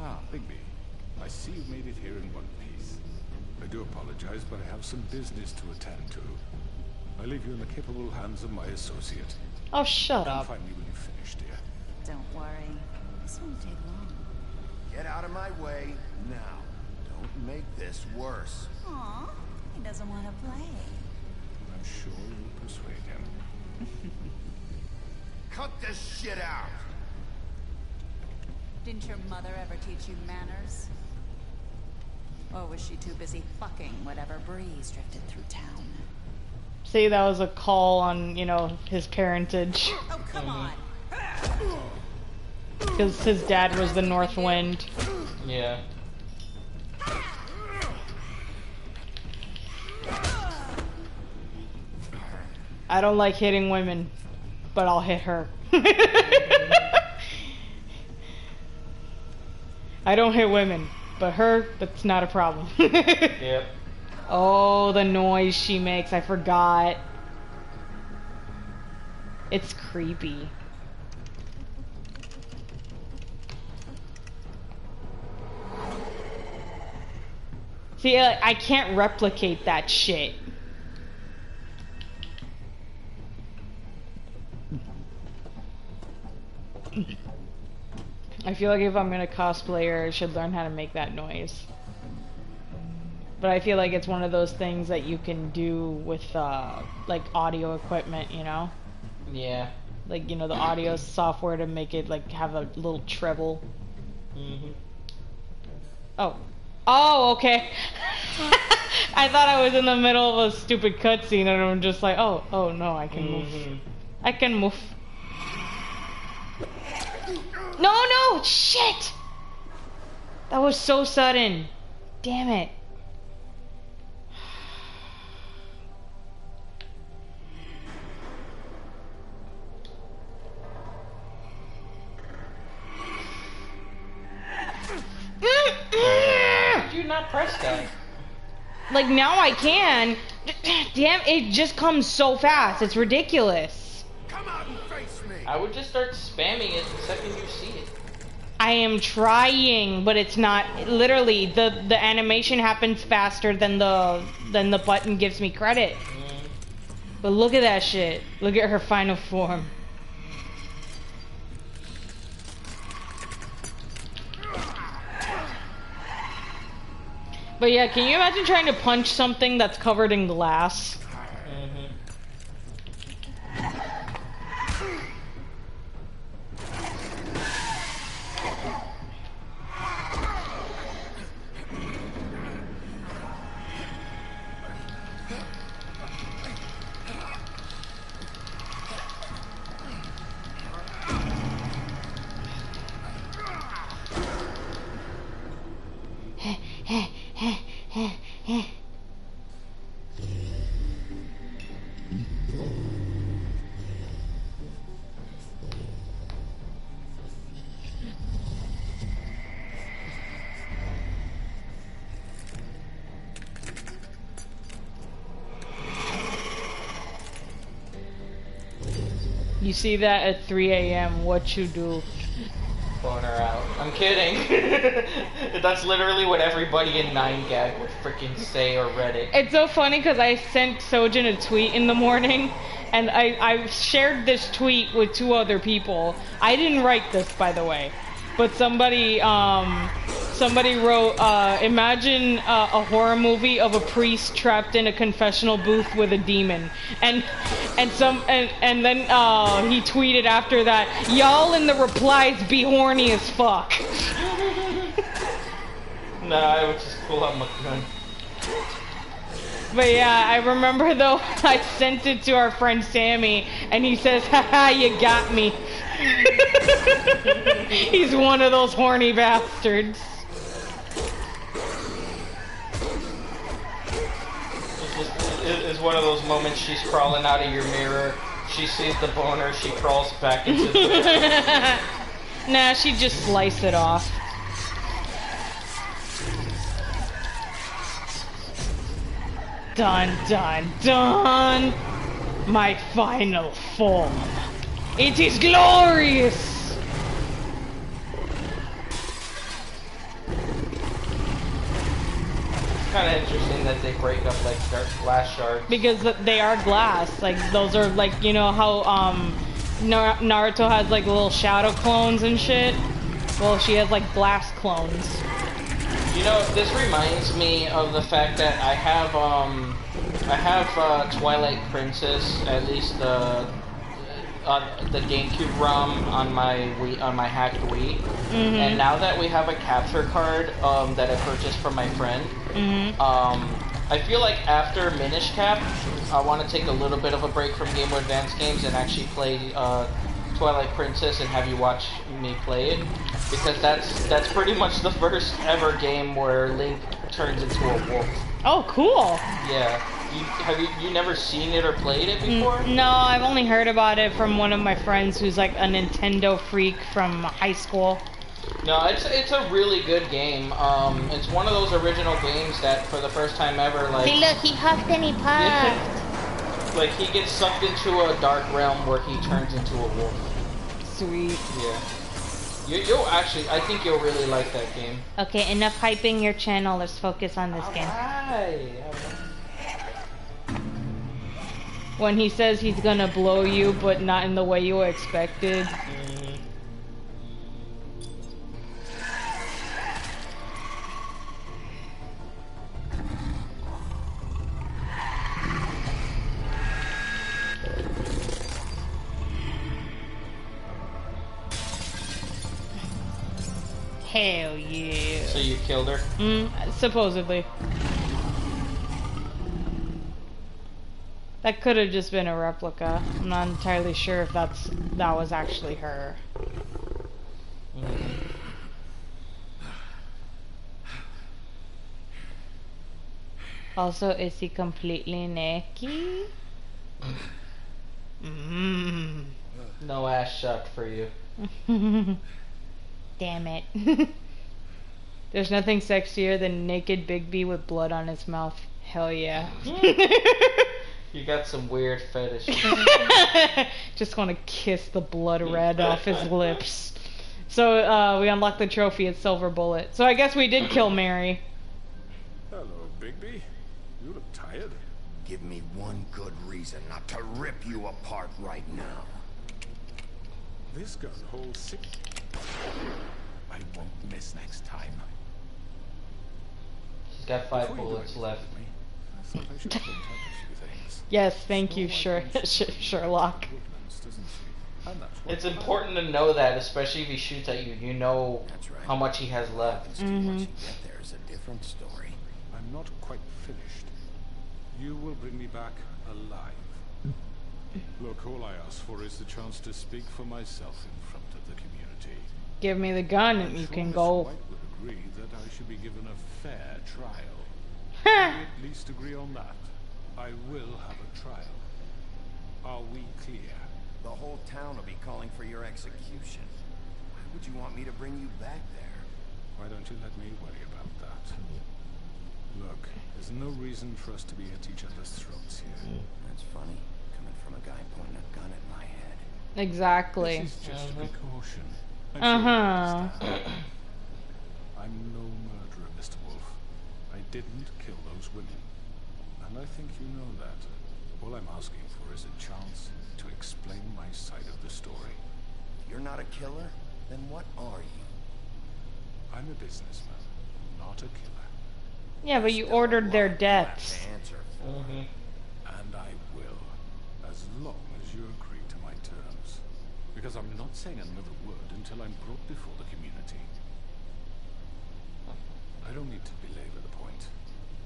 Ah, Bigby. I see you made it here in one piece. I do apologize, but I have some business to attend to. I leave you in the capable hands of my associate. Oh, shut up. Find me when you finish, dear. Don't worry. This won't take long. Get out of my way now. Don't make this worse. Aw, he doesn't want to play. I'm sure you'll persuade him. Cut this shit out! Didn't your mother ever teach you manners? Or was she too busy fucking whatever breeze drifted through town? See, that was a call on, you know, his parentage. Oh, come on! Because his dad was the North Wind. Yeah. I don't like hitting women, but I'll hit her. I don't hit women, but her, that's not a problem. Yep. Oh, the noise she makes. I forgot. It's creepy. See, I can't replicate that shit. I feel like if I'm gonna cosplay her, I should learn how to make that noise. But I feel like it's one of those things that you can do with, like, audio equipment, you know? Yeah. Like, you know, the audio software to make it, like, have a little treble. Mm-hmm. Oh. Oh, okay. I thought I was in the middle of a stupid cutscene and I'm just like, oh no, I can move. I can move. No, shit! That was so sudden. Damn it. Did you not press that? Like, now I can. Damn, it just comes so fast. It's ridiculous. Come out and face me. I would just start spamming it the second you see it. I am trying, but it's not. Literally, the animation happens faster than the button gives me credit. But look at that shit. Look at her final form. But yeah, can you imagine trying to punch something that's covered in glass? You see that at 3 a.m. What you do? Phone her out. I'm kidding. That's literally what everybody in 9gag would freaking say or Reddit. It's so funny because I sent Sojin a tweet in the morning, and I shared this tweet with 2 other people. I didn't write this, by the way, but somebody wrote, imagine a horror movie of a priest trapped in a confessional booth with a demon, and then he tweeted after that, y'all in the replies be horny as fuck. Nah, I would just pull out my gun. But yeah, I remember though, I sent it to our friend Sammy, and he says, haha, you got me. He's one of those horny bastards. It's one of those moments she's crawling out of your mirror, she sees the boner, she crawls back into the... Nah, she just sliced it off. Dun dun dun! My final form. It is glorious! Kind of interesting that they break up like glass shards. Because they are glass. Like, those are like, you know how Naruto has like little shadow clones and shit? Well, she has like glass clones. You know, this reminds me of the fact that I have Twilight Princess, at least the GameCube ROM on my hacked Wii, and now that we have a capture card that I purchased from my friend, I feel like after Minish Cap, I want to take a little bit of a break from Game Boy Advance games and actually play Twilight Princess and have you watch me play it, because that's pretty much the first ever game where Link turns into a wolf. Oh, cool. Yeah. Have you never seen it or played it before? No, I've only heard about it from one of my friends who's like a Nintendo freak from high school. No, it's a really good game. It's one of those original games that for the first time ever, like. See, look, he huffed and he puffed. Like he gets sucked into a dark realm where he turns into a wolf. Sweet. Yeah. You'll actually, I think you'll really like that game. Okay, enough hyping your channel. Let's focus on this game. Alright. When he says he's gonna blow you, but not in the way you expected. Hell yeah. So you killed her? Supposedly. That could have just been a replica. I'm not entirely sure if that was actually her. Also, is he completely naked? No ass shot for you. Damn it. There's nothing sexier than naked Bigby with blood on his mouth. Hell yeah. You got some weird fetishes. Just want to kiss the blood red off his lips. So, we unlocked the trophy at Silver Bullet. So I guess we did kill Mary. Hello, Bigby. You look tired. Give me one good reason not to rip you apart right now. This gun holds 6. I won't miss next time. She's got 5 bullets left. I thought I should point out a few things. Yes, thank you, Sherlock. It's important to know that, especially if he shoots at you. You know how much he has left. There's a different story. I'm not quite finished. You will bring me back alive. Look, all I ask for is the chance to speak for myself in front of the community. Give me the gun and you can go. White would agree that I should be given a fair trial. Ha! Can we at least agree on that? I will have a trial. Are we clear? The whole town will be calling for your execution. Why would you want me to bring you back there? Why don't you let me worry about that? Look, there's no reason for us to be at each other's throats here. That's funny, coming from a guy pointing a gun at my head. Exactly. This is just a precaution. I'm no murderer, Mr. Wolf. I didn't kill those women. And I think you know that. All I'm asking for is a chance to explain my side of the story. You're not a killer? Then what are you? I'm a businessman, not a killer. Yeah, but you ordered their deaths. And I will, as long as you agree to my terms. Because I'm not saying another word until I'm brought before the community. I don't need to belabor the point,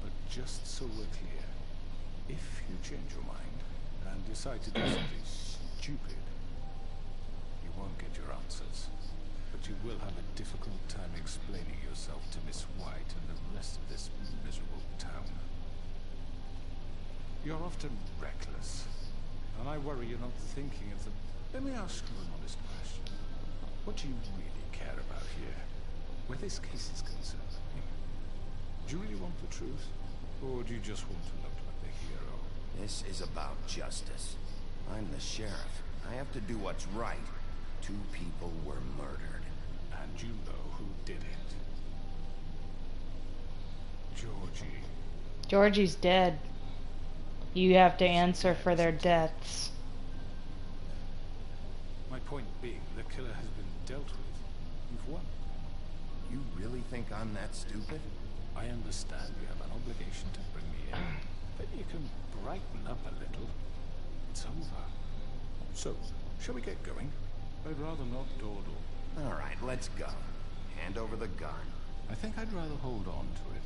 but just so we're clear, if you change your mind and decide to do something stupid, you won't get your answers, but you will have a difficult time explaining yourself to Miss White and the rest of this miserable town. You're often reckless, and I worry you're not thinking of the... Let me ask you an honest question. What do you really care about here, where this case is concerned? Do you really want the truth, or do you just want to look like the hero? This is about justice. I'm the sheriff. I have to do what's right. 2 people were murdered. And you know who did it. Georgie. Georgie's dead. You have to answer for their deaths. My point being, the killer has been dealt with. You've won. You really think I'm that stupid? I understand you have an obligation to bring me in, but you can brighten up a little. It's over. So, shall we get going? I'd rather not dawdle. All right, let's go. Hand over the gun. I think I'd rather hold on to it,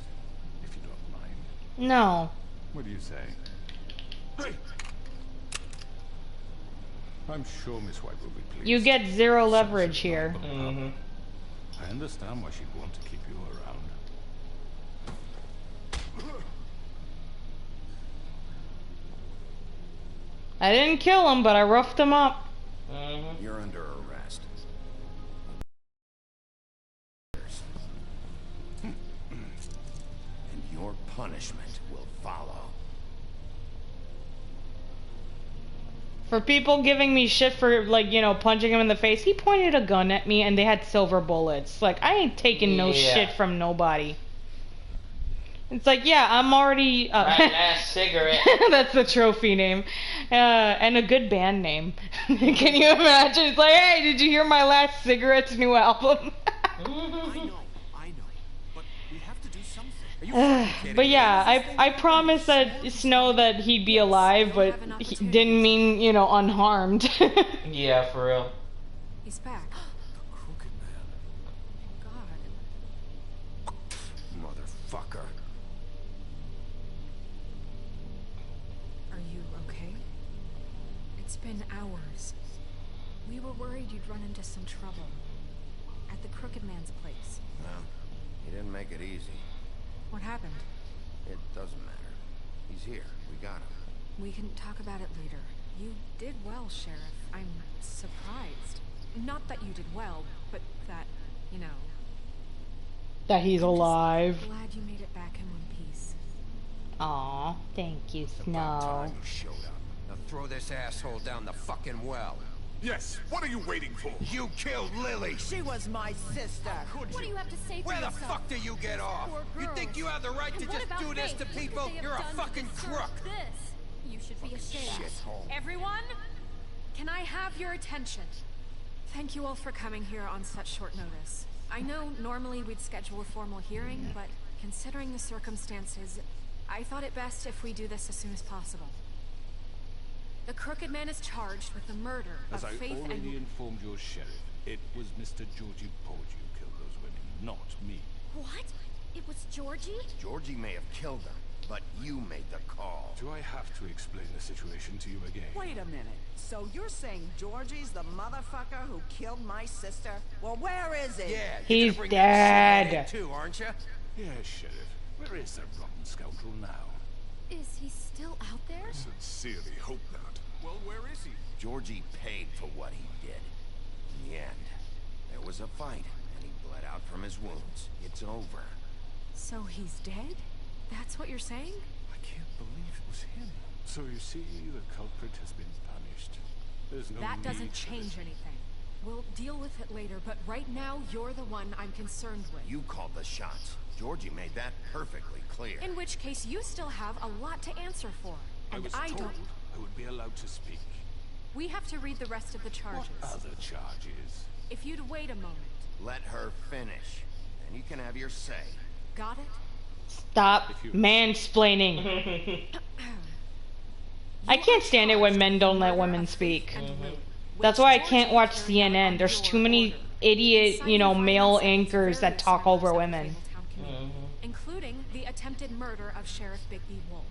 if you don't mind. No. What do you say? Hey! I'm sure Miss White will be pleased. You get 0 leverage here. I understand why she'd want to keep you around. I didn't kill him, but I roughed him up. You're under punishment will follow. For people giving me shit for, like, you know, punching him in the face, he pointed a gun at me and they had silver bullets. Like, I ain't taking no shit from nobody. It's like, yeah, I'm already... My last cigarette. That's the trophy name. And a good band name. Can you imagine? It's like, hey, did you hear my last cigarette's new album? I know. But we have to do something. Are you fucking kidding But me? yeah, I promised that Snow that he'd be alive, but he didn't mean, you know, unharmed. Yeah, for real. He's back. Crooked Man. God. Motherfucker. Are you okay? It's been hours. We were worried you'd run into some trouble. At the Crooked Man's place. Well, he didn't make it easy. What happened? It doesn't matter. He's here. We got him. We can talk about it later. You did well, Sheriff. I'm surprised. Not that you did well, but that, you know... That he's alive. I'm glad you made it back in one piece. Aw, thank you, About Snow. time you showed up. Now throw this asshole down the fucking well. Yes, what are you waiting for? You killed Lily! She was my sister. What do you have to say for Where the yourself? fuck do you get off? Poor You girls. think you have the right to And what just about do this Faith? to Look what people? they have You're a done to fucking deserve crook! This. You should be ashamed. Shithole. Everyone, can I have your attention? Thank you all for coming here on such short notice. I know normally we'd schedule a formal hearing, but considering the circumstances, I thought it best if we do this as soon as possible. The Crooked Man is charged with the murder As of I Faith already and... informed your sheriff, it was Mr. Georgie Porgy who killed those women, not me. What? It was Georgie? Georgie may have killed them, but you made the call. Do I have to explain the situation to you again? Wait a minute. So you're saying Georgie's the motherfucker who killed my sister? Well, where is he? Yeah, you're He's gonna bring that shit dead. in too, aren't you? Yes, Sheriff. Where is that rotten scoundrel now? Is he still out there? I sincerely hope not. Well, where is he? Georgie paid for what he did. In the end, there was a fight, and he bled out from his wounds. It's over. So he's dead? That's what you're saying? I can't believe it was him. So you see, the culprit has been punished. There's no That need doesn't for change this. anything. We'll deal with it later, but right now you're the one I'm concerned with. You called the shots. Georgie made that perfectly clear. In which case, you still have a lot to answer for. I And was I told don't. I would be allowed to speak. We have to read the rest of the charges. What other charges? If you'd wait a moment. Let her finish. Then you can have your say. Got it? Stop mansplaining. I can't stand it when men don't let women speak. That's why I can't watch CNN. There's too many idiot, you know, male anchors that talk over women. Including the attempted murder of Sheriff Bigby Wolf.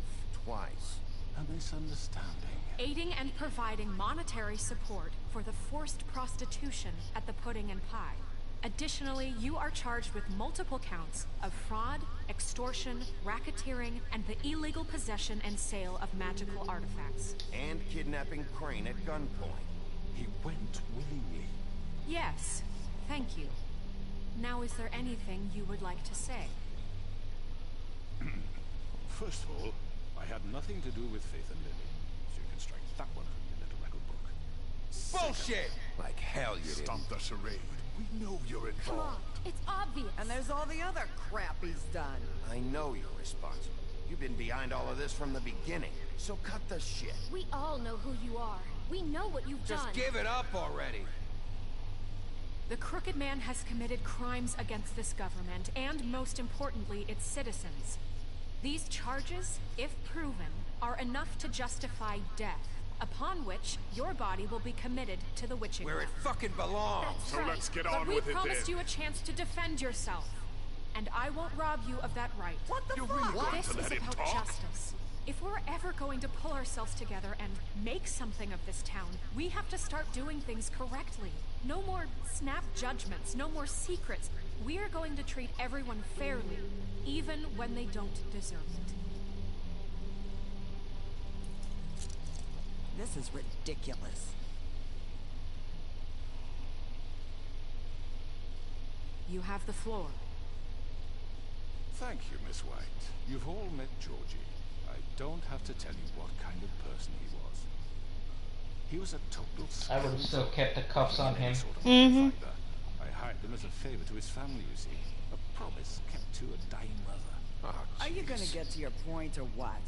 Twice. A misunderstanding. Aiding and providing monetary support for the forced prostitution at the Pudding and Pie. Additionally, you are charged with multiple counts of fraud, extortion, racketeering, and the illegal possession and sale of magical artifacts. And kidnapping Crane at gunpoint. He went willingly. Yes, thank you. Now, is there anything you would like to say? First of all, I had nothing to do with Faith and Lily, so you can strike that one from your little record book. Bullshit! Like hell you didn't. Stop the charade. We know you're Come on. involved. It's obvious. And there's all the other crap he's done. I know you're responsible. You've been behind all of this from the beginning. So cut the shit. We all know who you are. We know what you've done. Just give it up already. The Crooked Man has committed crimes against this government, and most importantly, its citizens. These charges, if proven, are enough to justify death, upon which your body will be committed to the witching Where it well. fucking belongs. That's So right. let's get But on we with it promised then. you a chance to defend yourself, and I won't rob you of that right. What the You're fuck? really going This to is let him about talk? justice. If we're ever going to pull ourselves together and make something of this town, we have to start doing things correctly. No more snap judgments, no more secrets. We are going to treat everyone fairly, even when they don't deserve it. This is ridiculous. You have the floor. Thank you, Miss White. You've all met Georgie. I don't have to tell you what kind of person he was. He was a total I would have still kept the cuffs on him. sort of fighter. I hired him as a favor to his family, you see. A promise kept to a dying mother. Oh, Are you gonna jeez. get to your point or what?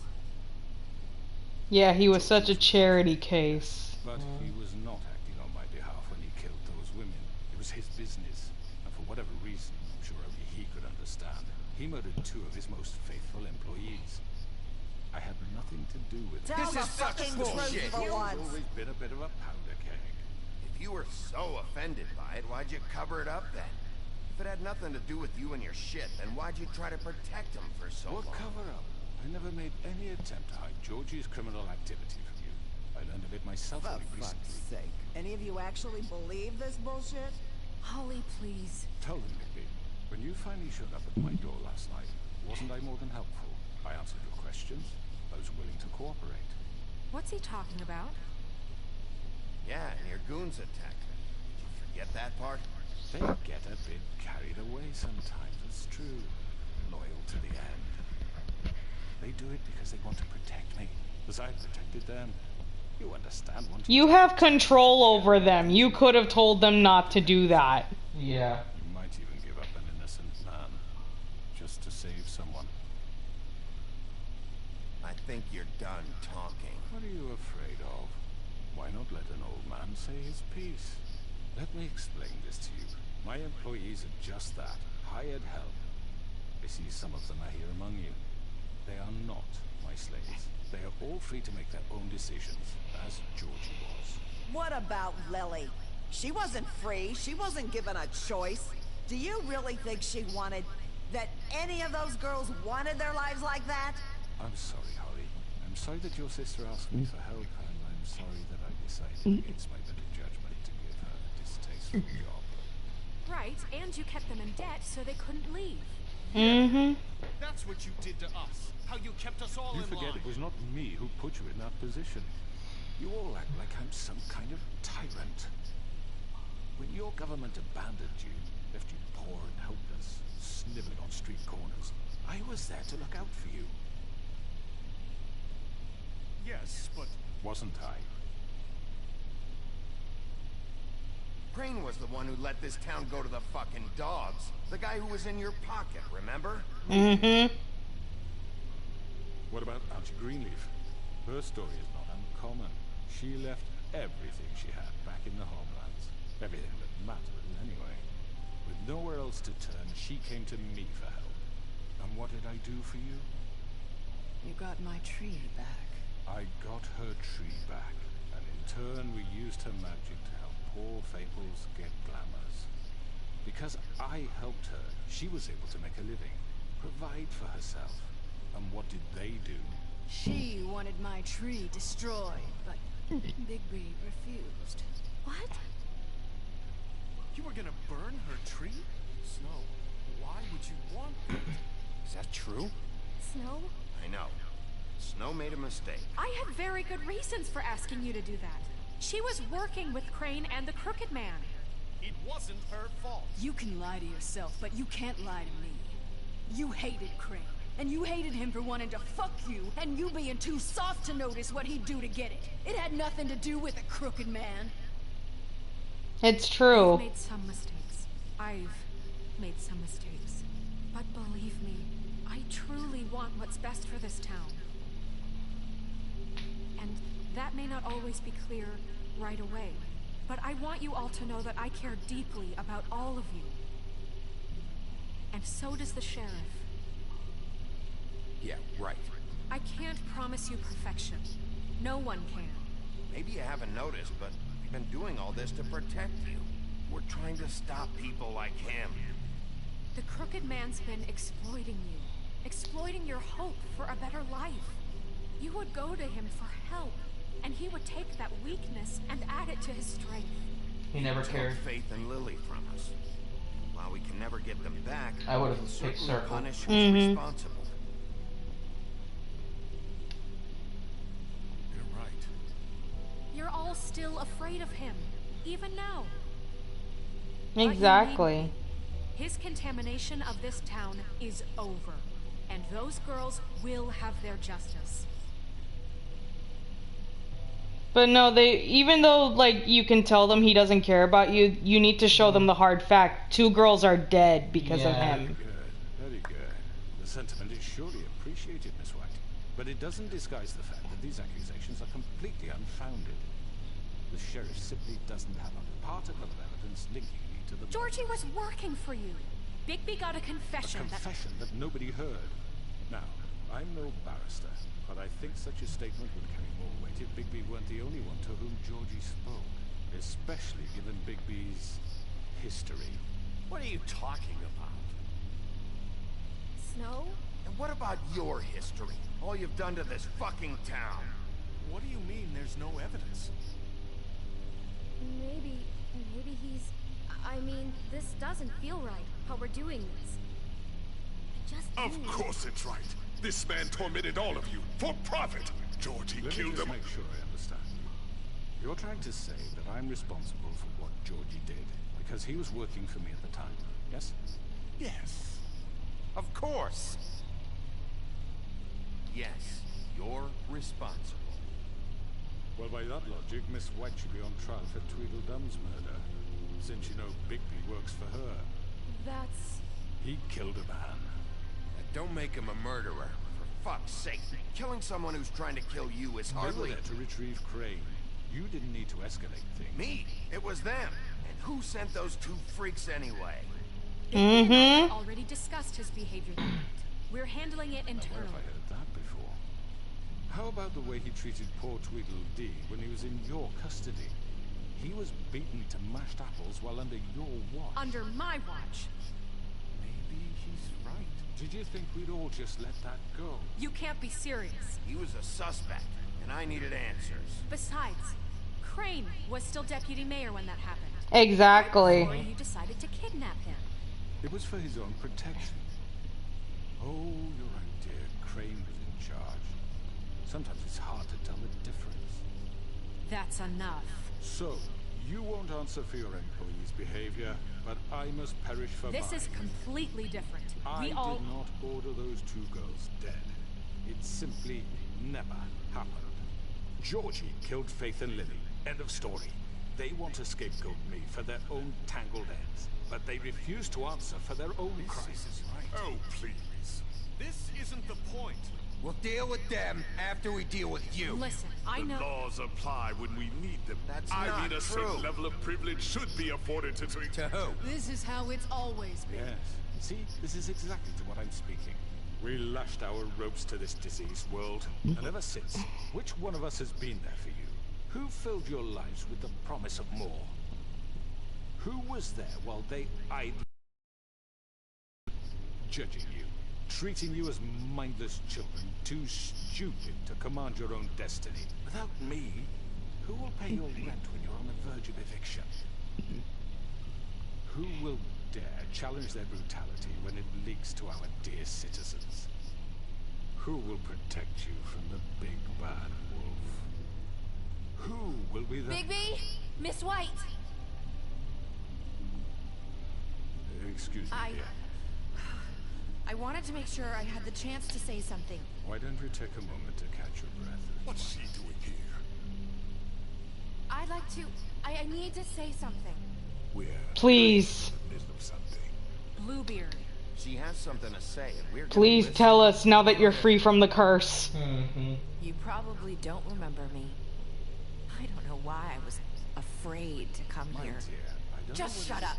Yeah, he was such a charity case. But he was not acting on my behalf when he killed those women. It was his business. And for whatever reason, I'm sure only he could understand, he murdered 2 of his most faithful employees. I had nothing to do with it. Tell This the is such fucking bullshit. truth for You've once. always been a bit of a powder keg. If you were so offended by it, why'd you cover it up then? If it had nothing to do with you and your shit, then why'd you try to protect him for so What long? cover up? I never made any attempt to hide Georgie's criminal activity from you. I learned of it myself For only fuck's recently. sake. Any of you actually believe this bullshit? Holly, please. Tell them, Nicky, when you finally showed up at my door last night, wasn't I more than helpful? I answered your questions. I was willing to cooperate. What's he talking about? Yeah, and your goons attacked me. Did you forget that part? They get a bit carried away sometimes, it's true. Loyal to the end. They do it because they want to protect me, as I protected them. You understand? You have control over them. You could have told them not to do that. Yeah. You might even give up an innocent man, just to save someone. I think you're done talking. What are you afraid of? Why not let an old man say his piece? Let me explain this to you. My employees are just that, hired help. I see some of them are here among you. They are not my slaves. They are all free to make their own decisions, as Georgie was. What about Lily? She wasn't free. She wasn't given a choice. Do you really think she wanted... that any of those girls wanted their lives like that? I'm sorry, Holly. I'm sorry that your sister asked me for help, and I'm sorry that I decided against my better judgment to give her a distasteful job. Right, and you kept them in debt so they couldn't leave. Mm-hmm. That's what you did to us. How you kept us all You in forget line. it was not me who put you in that position. You all act like I'm some kind of tyrant. When your government abandoned you, left you poor and helpless, sniveling on street corners, I was there to look out for you. Yes, but Wasn't I? Crane was the one who let this town go to the fucking dogs. The guy who was in your pocket, remember? Mm-hmm. What about Auntie Greenleaf? Her story is not uncommon. She left everything she had back in the homelands. Everything that mattered, anyway. With nowhere else to turn, she came to me for help. And what did I do for you? You got my tree back. I got her tree back, and in turn we used her magic to help poor Faples get glamours. Because I helped her, she was able to make a living, provide for herself. And what did they do? She wanted my tree destroyed, but Bigby refused. What? you were gonna burn her tree? Snow, why would you want that? Is that true? Snow? I know. Snow made a mistake. I had very good reasons for asking you to do that. She was working with Crane and the Crooked Man. It wasn't her fault. You can lie to yourself, but you can't lie to me. You hated Crane, and you hated him for wanting to fuck you, and you being too soft to notice what he'd do to get it. It had nothing to do with the Crooked Man. It's true. I've made some mistakes. I've made some mistakes. But believe me, I truly want what's best for this town. And that may not always be clear right away. But I want you all to know that I care deeply about all of you. And so does the sheriff. Yeah, right. I can't promise you perfection. No one can. Maybe you haven't noticed, but we've been doing all this to protect you. We're trying to stop people like him. The Crooked Man's been exploiting you. Exploiting your hope for a better life. You would go to him for help, and he would take that weakness and add it to his strength. He never Took cared. Faith and Lily from us. While we can never get them back, I would have we'll picked certainly Circle. punish who's responsible. You're right. You're all still afraid of him, even now. Exactly. His contamination of this town is over, and those girls will have their justice. But no, even though like you can tell them he doesn't care about you, you need to show them the hard fact. 2 girls are dead because of him. Very good, very good. The sentiment is surely appreciated, Miss White, but it doesn't disguise the fact that these accusations are completely unfounded. The sheriff simply doesn't have a particle of evidence linking me to the... Georgie was working for you. Bigby got a confession. A confession that nobody heard. Now, I'm no barrister, but I think such a statement would carry more weight if Bigby weren't the only one to whom Georgie spoke, especially given Bigby's history. What are you talking about? Snow? And what about your history? All you've done to this fucking town? What do you mean there's no evidence? Maybe he's... I mean, this doesn't feel right, how we're doing this. Of course it's right. This man tormented all of you for profit. Georgie killed them. Let me just make sure I understand you. You're trying to say that I'm responsible for what Georgie did because he was working for me at the time, yes? Yes. Of course. Yes, you're responsible. Well, by that logic, Miss White should be on trial for Tweedledum's murder, since you know Bigby works for her. That's... He killed a man. Don't make him a murderer. For fuck's sake. Killing someone who's trying to kill you is hardly... They were there to retrieve Crane. You didn't need to escalate things. Me? It was them. And who sent those 2 freaks anyway? We already discussed his behavior that night. We're handling it internally. Where have I heard that before? How about the way he treated poor Tweedledee when he was in your custody? He was beaten to mashed apples while under your watch. Under my watch. Maybe he's right. Did you think we'd all just let that go? You can't be serious. He was a suspect, and I needed answers. Besides, Crane was still deputy mayor when that happened. Exactly. Before you decided to kidnap him. It was for his own protection. Oh, you're right, dear. Crane was in charge. Sometimes it's hard to tell the difference. That's enough. So, you won't answer for your employees' behavior, but I must perish for mine. This is completely different. I did not order those 2 girls dead. It simply never happened. Georgie killed Faith and Lily. End of story. They want to scapegoat me for their own tangled ends, but they refuse to answer for their own crimes. Oh, please. This isn't the point. We'll deal with them after we deal with you. Listen, I know... The laws apply when we need them. That's I not mean, a true. certain level of privilege should be afforded to... To who? This is how it's always been. Yes. See, this is exactly to what I'm speaking. We lashed our ropes to this diseased world, and ever since, which one of us has been there for you? Who filled your lives with the promise of more? Who was there while they eyed judging you, treating you as mindless children, too stupid to command your own destiny? Without me, who will pay your rent when you're on the verge of eviction? Who will dare challenge their brutality when it leaks to our dear citizens? Who will protect you from the big bad wolf? Who will be the... Bigby! Miss White! Excuse me, dear. I wanted to make sure I had the chance to say something. Why don't we take a moment to catch your breath? What's she doing here? I'd like to... I need to say something. We're... Please. in the midst of something. Bluebeard. She has something to say, and we're... Please tell us now that you're free from the curse. You probably don't remember me. I don't know why I was afraid to come here. Just shut up.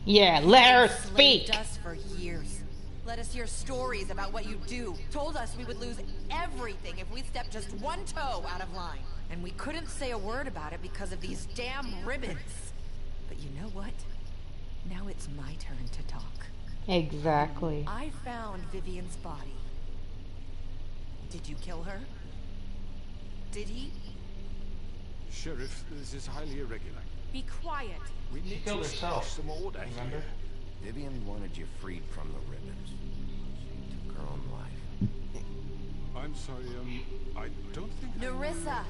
Yeah, let her Enslaved speak. us for years. Let us hear stories about what you do. Told us we would lose everything if we stepped just one toe out of line. And we couldn't say a word about it because of these damn ribbons. But you know what? Now it's my turn to talk. Exactly. I found Vivian's body. Did you kill her? Did he? Sheriff, this is highly irregular. Be quiet. We need to establish some order here. Vivian wanted you freed from the ribbons. She took her own life. I'm sorry, I don't think Nerissa!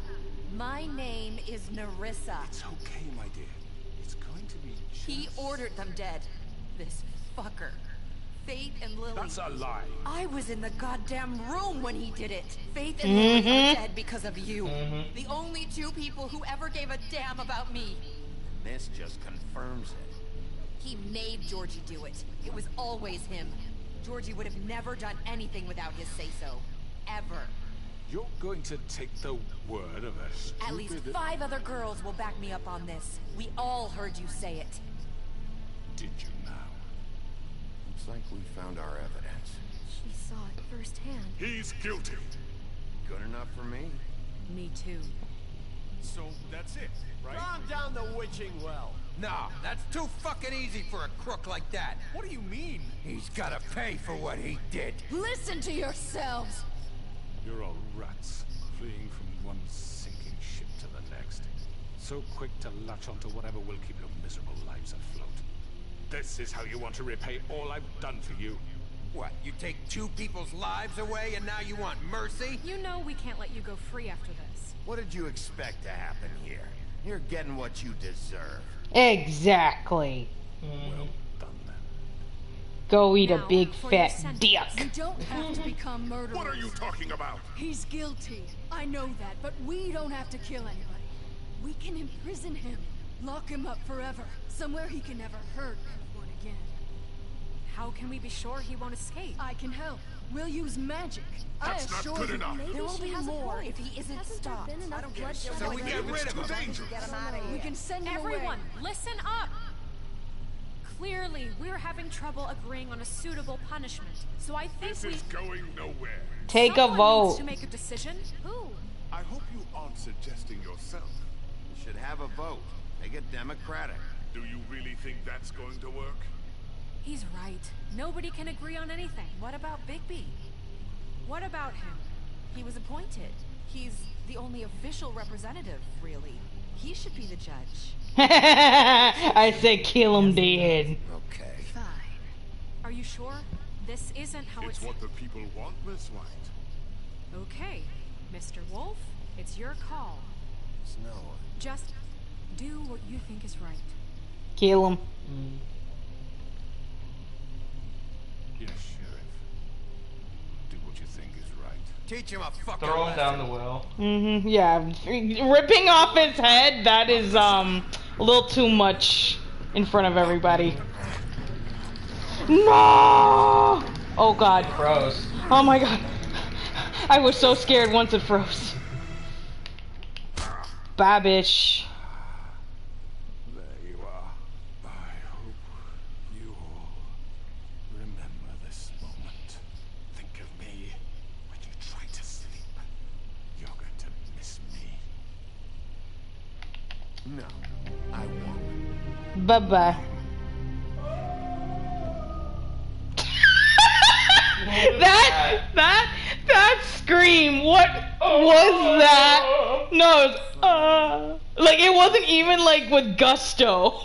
My name is Nerissa. It's okay, my dear. It's going to be just... He ordered them dead. This fucker. Faith and Lily. That's a lie. I was in the goddamn room when he did it. Faith and Lily are dead because of you. The only two people who ever gave a damn about me. This just confirms it. He made Georgie do it. It was always him. Georgie would have never done anything without his say-so. Ever. You're going to take the word of a stupid... At least 5 other girls will back me up on this. We all heard you say it. Did you now? Looks like we found our evidence. She saw it firsthand. He's guilty. Good enough for me? Me too. So that's it, right? Calm down the witching well. No, that's too fucking easy for a crook like that. What do you mean? He's gotta pay for what he did. Listen to yourselves! You're all rats, fleeing from one sinking ship to the next. So quick to latch onto whatever will keep your miserable lives afloat. This is how you want to repay all I've done for you. What, you take 2 people's lives away and now you want mercy? You know we can't let you go free after this. What did you expect to happen here? You're getting what you deserve. Exactly. Well done then. Go eat Now, a big for fat your dick. You don't have to become murderers. What are you talking about? He's guilty. I know that, but we don't have to kill anybody. We can imprison him. Lock him up forever. Somewhere he can never hurt anyone again. How can we be sure he won't escape? I can help. We'll use magic. That's I not assure good you. enough. Maybe There will she be has a more point. if he isn't Hasn't there stopped. been enough I don't give a bloodshed shit. So we already? get rid of him. Get him out of here. We can send him Everyone, away. listen up! Clearly, we're having trouble agreeing on a suitable punishment. So I think This we... is going nowhere. Take a Someone vote. needs to make a decision. Who? I hope you aren't suggesting yourself. You should have a vote. Make it democratic. Do you really think that's going to work? He's right. Nobody can agree on anything. What about Bigby? What about him? He was appointed. He's the only official representative, really. He should be the judge. I say kill him dead. Okay. Fine. Are you sure? This isn't how It's what the people want, Miss White. Okay, Mr. Wolf, it's your call. Snow. Just do what you think is right. Kill him. Yes, Sheriff. Do what you think is right. Teach him a fucking Throw him lesson. down the well. Yeah. Ripping off his head, that is, a little too much in front of everybody. No! Oh god. Froze. Oh my god. I was so scared once it froze. Babish. There you are. I hope you all remember this moment. Think of me when you try to sleep. You're going to miss me. No, I won't. Bye-bye. that scream, what was that? No, it was, like it wasn't even like with gusto.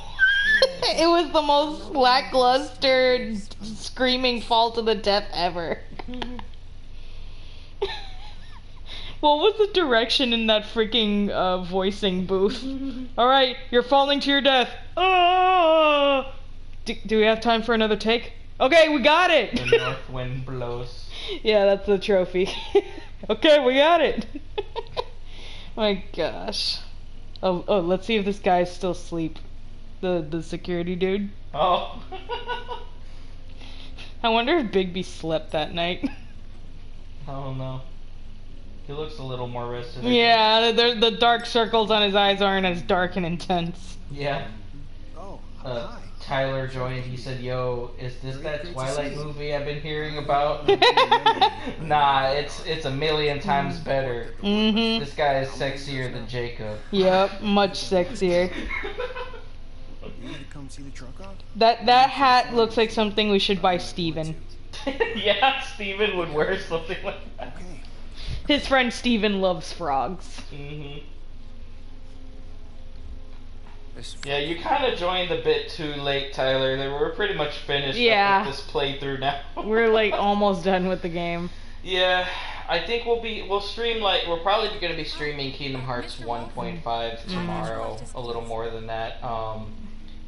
It was the most lackluster screaming fall to the death ever. What was the direction in that freaking voicing booth? Alright, you're falling to your death. Do we have time for another take? Okay, we got it! The north wind blows. Yeah, that's the trophy. Okay, we got it! My gosh. Oh, let's see if this guy's still asleep. The security dude. Oh. I wonder if Bigby slept that night. I don't know. He looks a little more rested. Yeah, the dark circles on his eyes aren't as dark and intense. Yeah. Oh, hi. Tyler joined. He said, "Yo, is this that Twilight movie I've been hearing about?" Nah, it's a million times better. Mm-hmm. This guy is sexier than Jacob. Yep, much sexier. You need to come see the truck out? That hat looks like something we should buy Steven. Yeah, Steven would wear something like that. Okay. His friend Steven loves frogs. Mm-hmm. Yeah, you kind of joined a bit too late, Tyler. We're pretty much finished up with this playthrough now. We're like almost done with the game. Yeah, I think we'll stream we're probably going to be streaming Kingdom Hearts 1.5 tomorrow, a little more than that.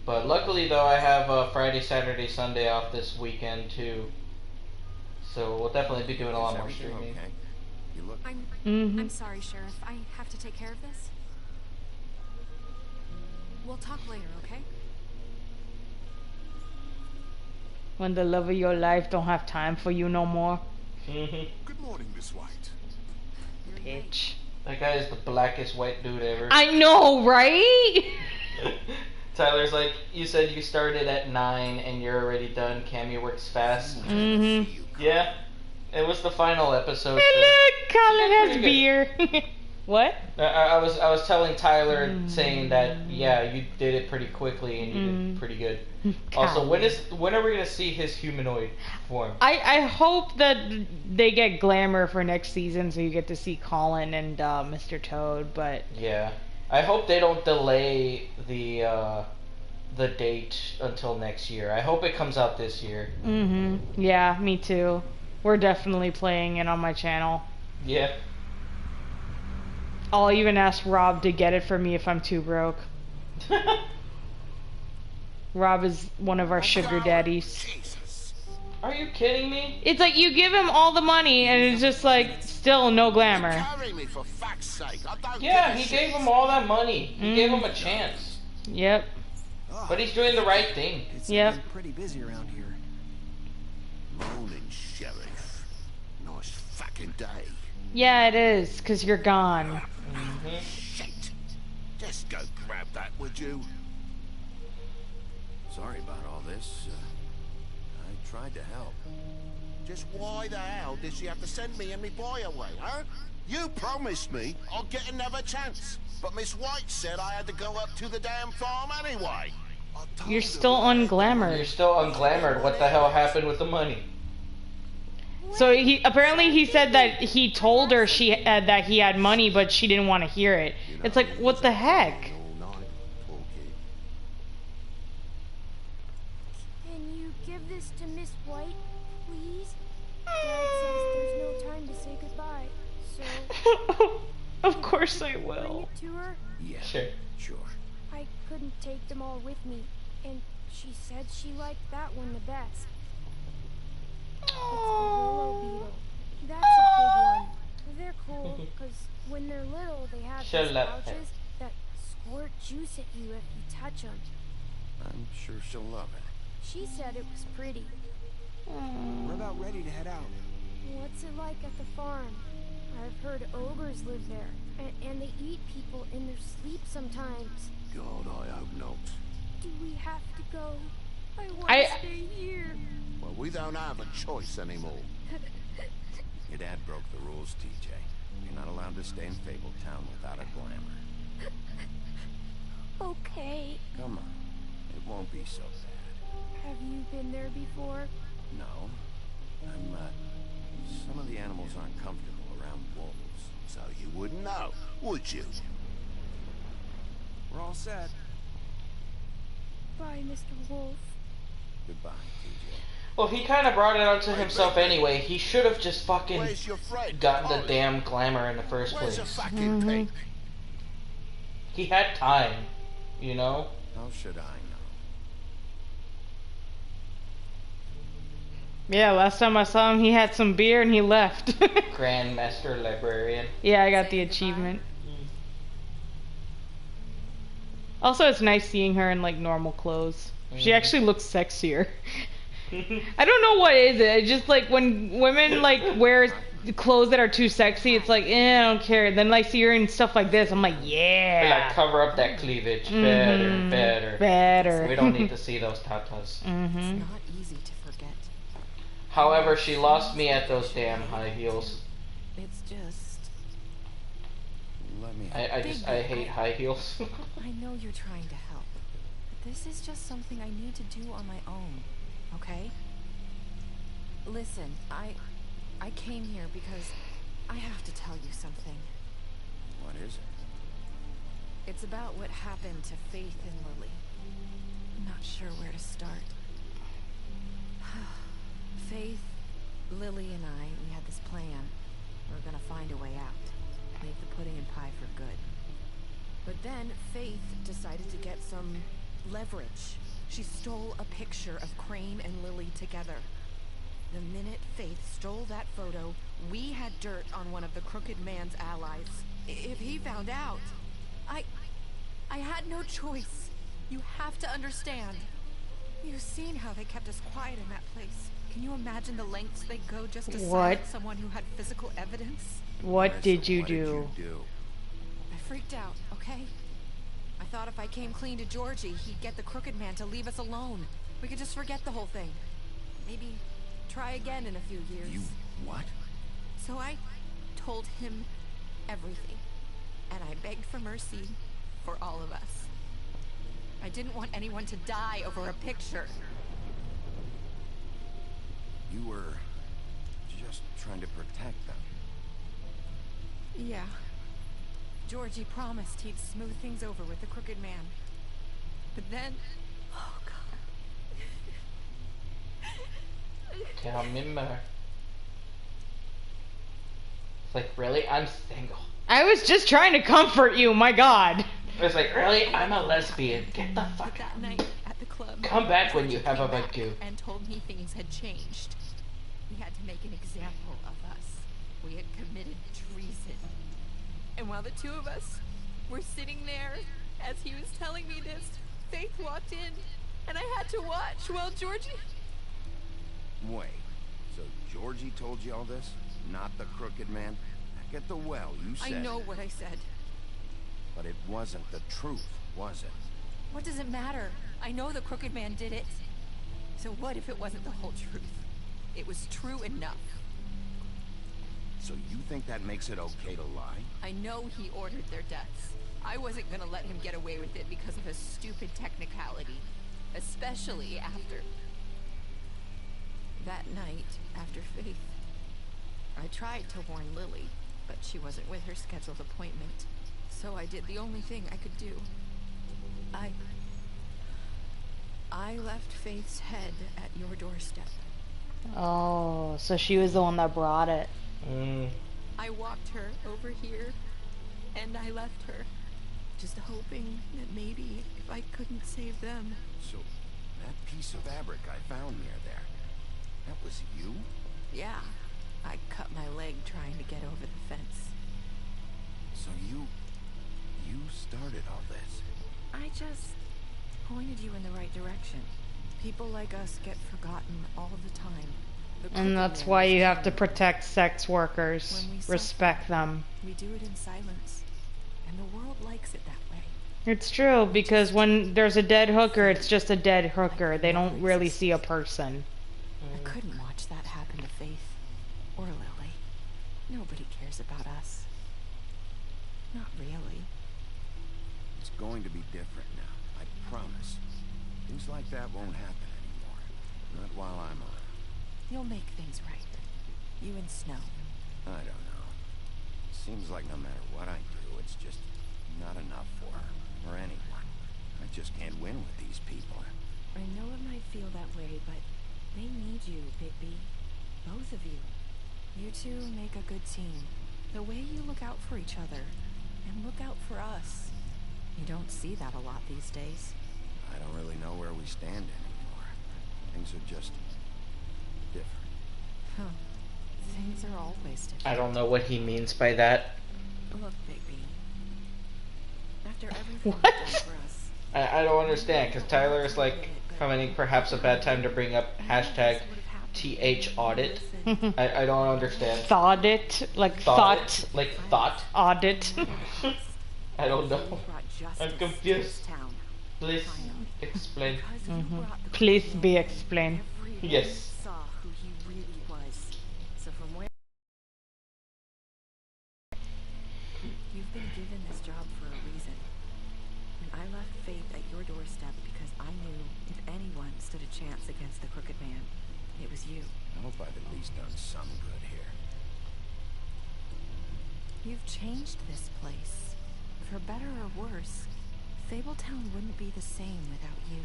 But luckily, though, I have Friday, Saturday, Sunday off this weekend too. So we'll definitely be doing a lot more streaming. Okay? You look. I'm sorry, Sheriff. I have to take care of this. We'll talk later, okay? When the love of your life don't have time for you no more. Good morning, Miss White. Bitch. That guy is the blackest white dude ever. I know, right? Tyler's like, you said you started at 9 and you're already done. Cammy works fast. Yeah, it was the final episode. Hey, look, Colin has Pretty beer. What? I was telling Tyler saying that you did it pretty quickly and you did pretty good. Also, when are we gonna see his humanoid form? I hope that they get glamour for next season, so you get to see Colin and Mr. Toad. But yeah, I hope they don't delay the date until next year. I hope it comes out this year. Yeah, me too. We're definitely playing it on my channel. Yeah. I'll even ask Rob to get it for me if I'm too broke. Rob is one of our sugar daddies. Are you kidding me? It's like you give him all the money and it's just like still no glamour. Yeah, he gave him all that money. He gave him a chance. Yep. But he's doing the right thing. Yep. Pretty busy around here. Morning, Sheriff. Nice fucking day. Yeah, it is, 'cause you're gone. Shit. Just go grab that, would you? Sorry about all this. I tried to help. Just why the hell did she have to send me and me boy away, huh? You promised me I'd get another chance. But Miss White said I had to go up to the damn farm anyway. You're still unglamoured. You're still unglamoured. What the hell happened with the money? So he said that he told her that he had money, but she didn't want to hear it. It's like, what the heck? Can you give this to Miss White, please? Dad says there's no time to say goodbye, so... Of course I Bring will. it to her? Yeah, sure. I couldn't take them all with me, and she said she liked that one the best. It's the willow beetle. That's a big one. They're cool, because when they're little, they have these pouches that squirt juice at you if you touch them. I'm sure she'll love it. She said it was pretty. We're about ready to head out. What's it like at the farm? I've heard ogres live there, and they eat people in their sleep sometimes. God, I hope not. Do we have to go? I want I- to stay here. Well, we don't have a choice anymore. Your dad broke the rules, TJ. You're not allowed to stay in Fabletown without a glamour. Okay. Come on. It won't be so bad. Have you been there before? No. Some of the animals aren't comfortable around wolves, so you wouldn't know, would you? We're all set. Bye, Mr. Wolf. Goodbye, TJ. Well, he kind of brought it onto himself anyway. He should have just fucking Where's your friend? gotten the Ollie? damn glamour in the first Where's place. the fucking pig? He had time, you know? How should I know? Yeah, last time I saw him, he had some beer and he left. Grandmaster Librarian. Yeah, I got the achievement. Also, it's nice seeing her in like normal clothes. She actually looks sexier. I don't know what is it. It's just like when women like wear clothes that are too sexy, it's like, I don't care. Then like see her in stuff like this, I'm like, yeah. They like cover up that cleavage. Better. We don't need to see those tatas. It's not easy to forget. However, she lost me at those damn high heels. It's just... Let me... I hate high heels. I know you're trying to help. But this is just something I need to do on my own. Okay? Listen, I came here because I have to tell you something. What is it? It's about what happened to Faith and Lily. I'm not sure where to start. Faith, Lily, and we had this plan. We were gonna find a way out. Make the pudding and pie for good. But then Faith decided to get some Leverage. She stole a picture of Crane and Lily together. The minute Faith stole that photo, we had dirt on one of the Crooked Man's allies. If he found out, I had no choice. You have to understand. You've seen how they kept us quiet in that place. Can you imagine the lengths they go just to silence someone who had physical evidence? What did you do? I freaked out, okay? I thought if I came clean to Georgie, he'd get the Crooked Man to leave us alone. We could just forget the whole thing. Maybe try again in a few years. You what? So I told him everything. And I begged for mercy for all of us. I didn't want anyone to die over a picture. You were just trying to protect them. Yeah. Georgie promised he'd smooth things over with the Crooked Man. But then... Oh, God. Can't remember. It's like, really? I'm single. I was just trying to comfort you, my god. It's like, really? I'm a lesbian. Get the fuck out. That night at the club... Come back when you have a vacu. And told me things had changed. He had to make an example of us. We had committed treason. And while the two of us were sitting there, as he was telling me this, Faith walked in, and I had to watch while Georgie... Wait, so Georgie told you all this? Not the Crooked Man? Back at the well, you said... I know what I said. But it wasn't the truth, was it? What does it matter? I know the Crooked Man did it. So what if it wasn't the whole truth? It was true enough. So you think that makes it okay to lie? I know he ordered their deaths. I wasn't gonna let him get away with it because of a stupid technicality. Especially after... that night, after Faith. I tried to warn Lily, but she wasn't with her scheduled appointment. So I did the only thing I could do. I left Faith's head at your doorstep. Oh, so she was the one that brought it. I walked her over here, and I left her, just hoping that maybe if I couldn't save them. So, that piece of fabric I found near there, that was you? Yeah, I cut my leg trying to get over the fence. So you started all this? I just pointed you in the right direction. People like us get forgotten all the time. And that's why you have to protect sex workers. Respect them. We do it in silence, and the world likes it that way. It's true, because when there's a dead hooker, it's just a dead hooker. They don't really see a person. I couldn't watch that happen to Faith or Lily. Nobody cares about us. Not really. It's going to be different now, I promise. Things like that won't happen anymore. Not while I'm on. You'll make things right. You and Snow. I don't know. Seems like no matter what I do, it's just not enough for her, or anyone. I just can't win with these people. I know it might feel that way, but they need you, Bigby. Both of you. You two make a good team. The way you look out for each other, and look out for us. You don't see that a lot these days. I don't really know where we stand anymore. Things are just... different. Huh. Things are always different. I don't know what he means by that. Look, Bigby. After everything you've done for us... I don't understand, because Tyler is like finding perhaps a bad time to bring up hashtag TH audit. I don't understand. Thought it? Like thought? Like thought? Audit. I don't know. I'm confused. Please explain. Please be explained. Yes. Saw who he really was. So from where you've been given this job for a reason. And I left Faith at your doorstep because I knew if anyone stood a chance against the Crooked Man, it was you. I hope I've at least done some good here. You've changed this place. For better or worse, Fabletown wouldn't be the same without you.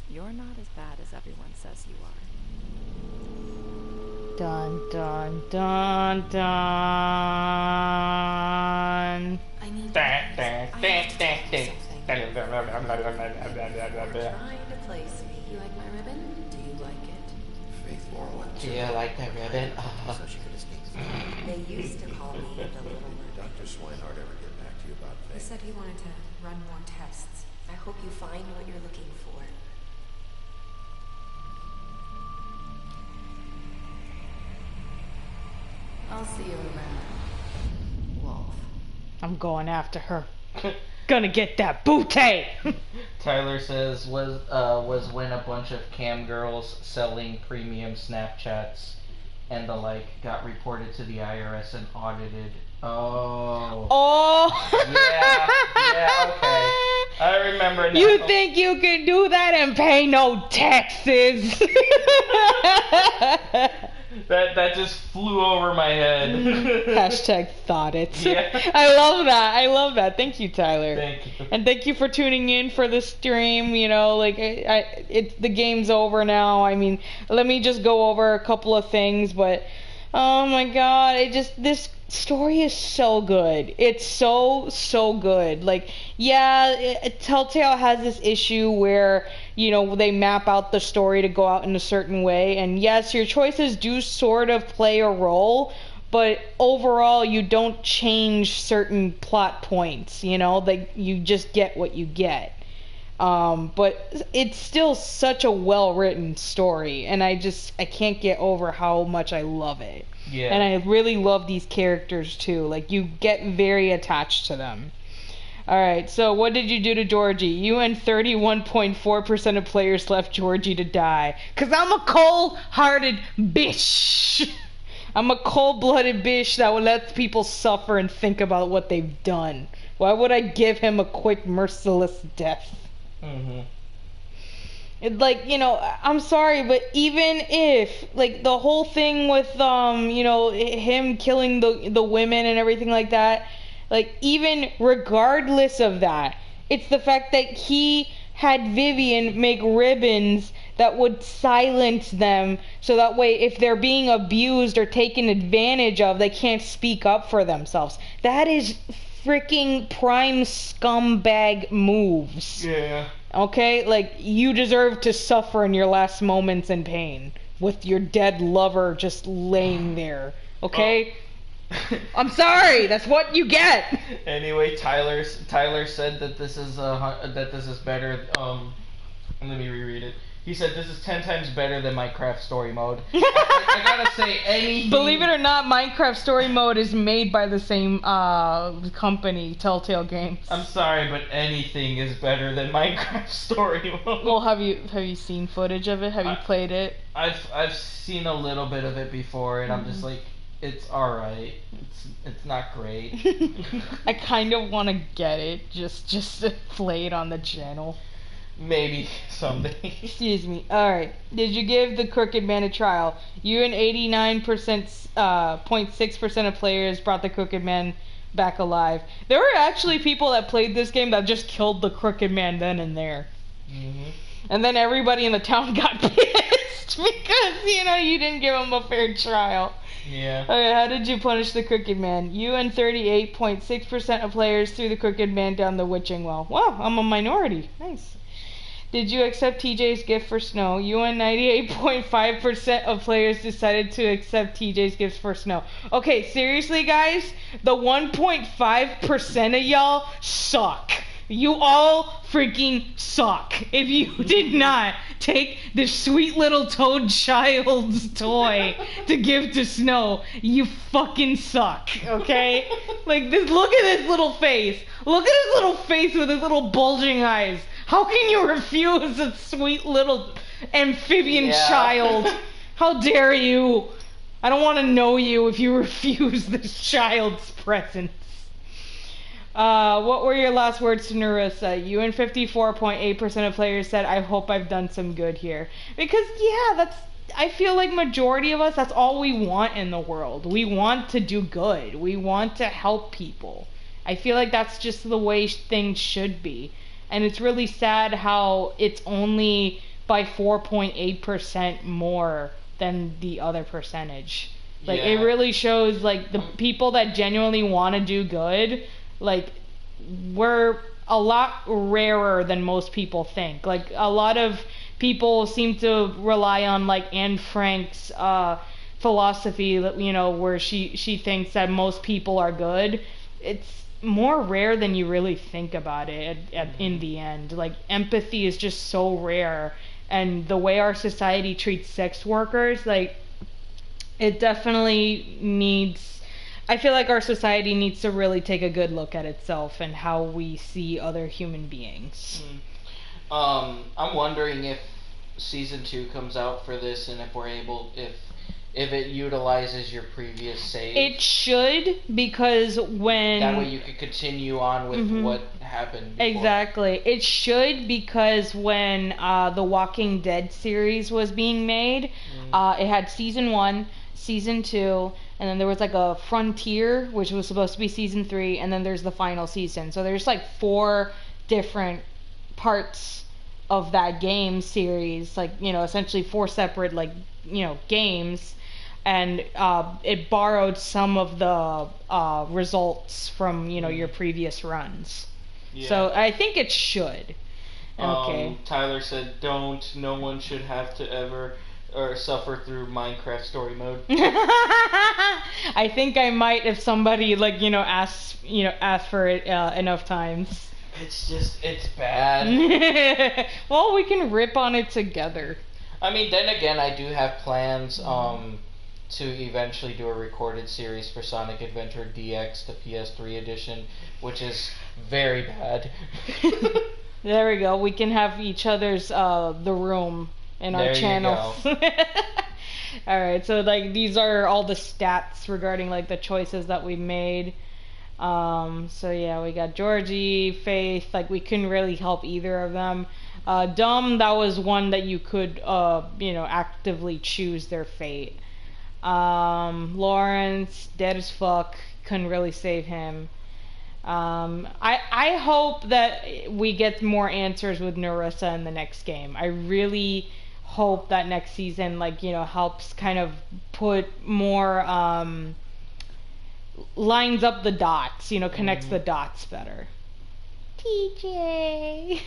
You're not as bad as everyone says you are. Dun dun dun dun. I need Dun, to dun, dun, dun, dun. trying to place me. You like my ribbon? Do you like it? Faith Laurel and Do you like that ribbon? so she could escape. They used to call me the Little Mermaid. Dr. Swinehart ever get back to you about He Faith? said he wanted to run more tests. I hope you find what you're looking for. I'll see you around, Wolf. I'm going after her. Gonna get that booty. Tyler says was when a bunch of cam girls selling premium Snapchats and the like got reported to the IRS and audited. Oh. Oh. Yeah, okay. I remember now. You think you can do that and pay no taxes? That just flew over my head. Hashtag thought it. Yeah. I love that. I love that. Thank you, Tyler. Thank you. And thank you for tuning in for the stream. You know, like the game's over now. I mean, let me just go over a couple of things, but oh my god, this story is so good. It's so good. Like, yeah, Telltale has this issue where, you know, they map out the story to go out in a certain way, and yes, your choices do sort of play a role, but overall you don't change certain plot points, you know, like you just get what you get. But it's still such a well-written story, and I can't get over how much I love it. Yeah. And I really love these characters too. Like, you get very attached to them. Alright, so what did you do to Georgie? You and 31.4% of players left Georgie to die. 'Cause I'm a cold-hearted bitch. I'm a cold-blooded bitch that would let people suffer and think about what they've done. Why would I give him a quick, merciless death? Mm-hmm. Like, you know, I'm sorry, but even if, like, the whole thing with, you know, him killing the women and everything like that, like, even regardless of that, it's the fact that he had Vivian make ribbons that would silence them, so that way if they're being abused or taken advantage of, they can't speak up for themselves. That is freaking prime scumbag moves. Yeah. Okay? Like, you deserve to suffer in your last moments in pain with your dead lover just laying there. Okay? Oh. I'm sorry. That's what you get. Anyway, Tyler said that this is better. Let me reread it. He said this is 10 times better than Minecraft Story Mode. I gotta say, anything... Believe it or not, Minecraft Story Mode is made by the same company, Telltale Games. I'm sorry, but anything is better than Minecraft Story Mode. Well, have you seen footage of it? Have you played it? I've seen a little bit of it before, and I'm just like, it's alright. It's not great. I kind of want to get it just to play it on the channel. Maybe someday. Excuse me. Alright. Did you give the Crooked Man a trial? You and 89.6% of players brought the Crooked Man back alive. There were actually people that played this game that just killed the Crooked Man then and there. Mm-hmm. And then everybody in the town got pissed because, you know, you didn't give him a fair trial. Yeah. Okay, how did you punish the Crooked Man? You and 38.6% of players threw the Crooked Man down the witching well. Wow, I'm a minority. Nice. Did you accept TJ's gift for Snow? You and 98.5% of players decided to accept TJ's gifts for Snow. Okay, seriously, guys? The 1.5% of y'all suck. You all freaking suck. If you did not take this sweet little toad child's toy to give to Snow, you fucking suck, okay? Like, look at this little face. Look at his little face with his little bulging eyes. How can you refuse a sweet little amphibian child? How dare you? I don't want to know you if you refuse this child's presents. What were your last words to Narissa? You and 54.8% of players said, I hope I've done some good here. Because, yeah, I feel like majority of us, that's all we want in the world. We want to do good. We want to help people. I feel like that's just the way things should be. And it's really sad how it's only by 4.8% more than the other percentage. Like, Yeah. it really shows, like, the people that genuinely want to do good, like, we're a lot rarer than most people think. Like, a lot of people seem to rely on, like, Anne Frank's philosophy, you know, where she thinks that most people are good. It's more rare than you really think about it in the end. Like, empathy is just so rare, and the way our society treats sex workers, like, it definitely needs, I feel like our society needs to really take a good look at itself and how we see other human beings. I'm wondering if season 2 comes out for this, and if we're able, if it utilizes your previous save. It should, because when... That way you could continue on with what happened before. Exactly. It should, because when the Walking Dead series was being made, it had season 1, season 2, and then there was like a Frontier, which was supposed to be season 3, and then there's the final season. So there's like 4 different parts of that game series, like, you know, essentially 4 separate, like, you know, games, and it borrowed some of the results from, you know, your previous runs. Yeah. So I think it should. Okay. Tyler said, "Don't. No one should have to ever or suffer through Minecraft story mode." I think I might if somebody, like, you know, asks for it enough times. It's bad. Well, we can rip on it together. I mean, then again, I do have plans to eventually do a recorded series for Sonic Adventure DX, the PS3 edition, which is very bad. There we go. We can have each other's The Room in our channel. Alright, so, like, these are all the stats regarding, like, the choices that we made. So yeah, we got Georgie, Faith, like, we couldn't really help either of them. Dumb, that was one that you could, you know, actively choose their fate. Lawrence, dead as fuck, couldn't really save him. I hope that we get more answers with Narissa in the next game. I really hope that next season, like, you know, helps kind of put more, lines up the dots, you know, connects the dots better. TJ.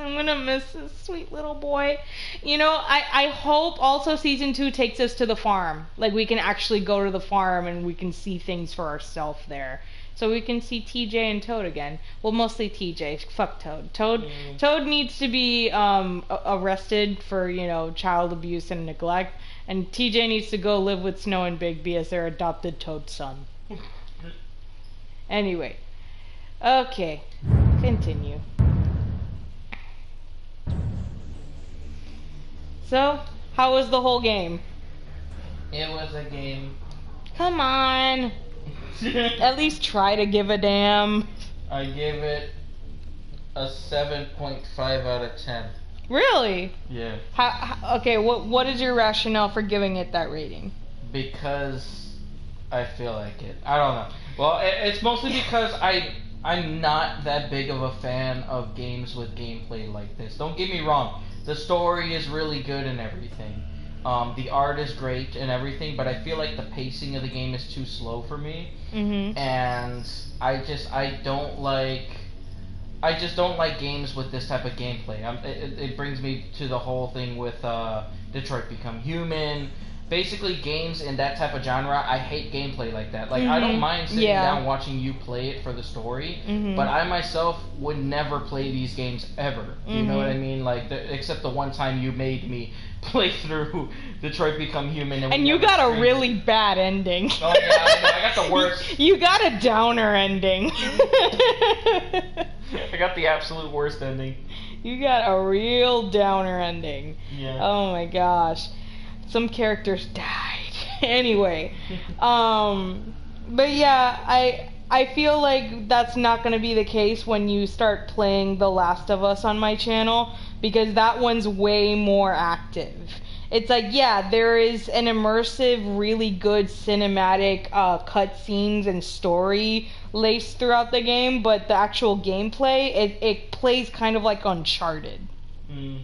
I'm gonna miss this sweet little boy. You know, I hope also season 2 takes us to the farm. Like, we can actually go to the farm and we can see things for ourselves there. So we can see TJ and Toad again. Well, mostly TJ. Fuck Toad. Toad needs to be arrested for, you know, child abuse and neglect. And TJ needs to go live with Snow and Bigby as their adopted Toad son. Anyway. Okay. Continue. So, how was the whole game? It was a game. Come on. At least try to give a damn. I gave it a 7.5 out of 10. Really? Yeah. Okay, what is your rationale for giving it that rating? Because I feel like it. I don't know. Well, it's mostly because I'm not that big of a fan of games with gameplay like this. Don't get me wrong. The story is really good and everything. The art is great and everything, but I feel like the pacing of the game is too slow for me. And I just don't like games with this type of gameplay. It brings me to the whole thing with Detroit Become Human. Basically, games in that type of genre, I hate gameplay like that. Like, I don't mind sitting down watching you play it for the story, but I myself would never play these games ever. You know what I mean? Like, except the one time you made me play through Detroit Become Human. And you got a really bad ending. Oh, yeah, I got the worst. You got a downer ending. I got the absolute worst ending. You got a real downer ending. Yeah. Oh my gosh. Some characters died. Anyway. But yeah, I feel like that's not going to be the case when you start playing The Last of Us on my channel, because that one's way more active. It's like, yeah, there is an immersive, really good cinematic cutscenes and story laced throughout the game, but the actual gameplay, it plays kind of like Uncharted.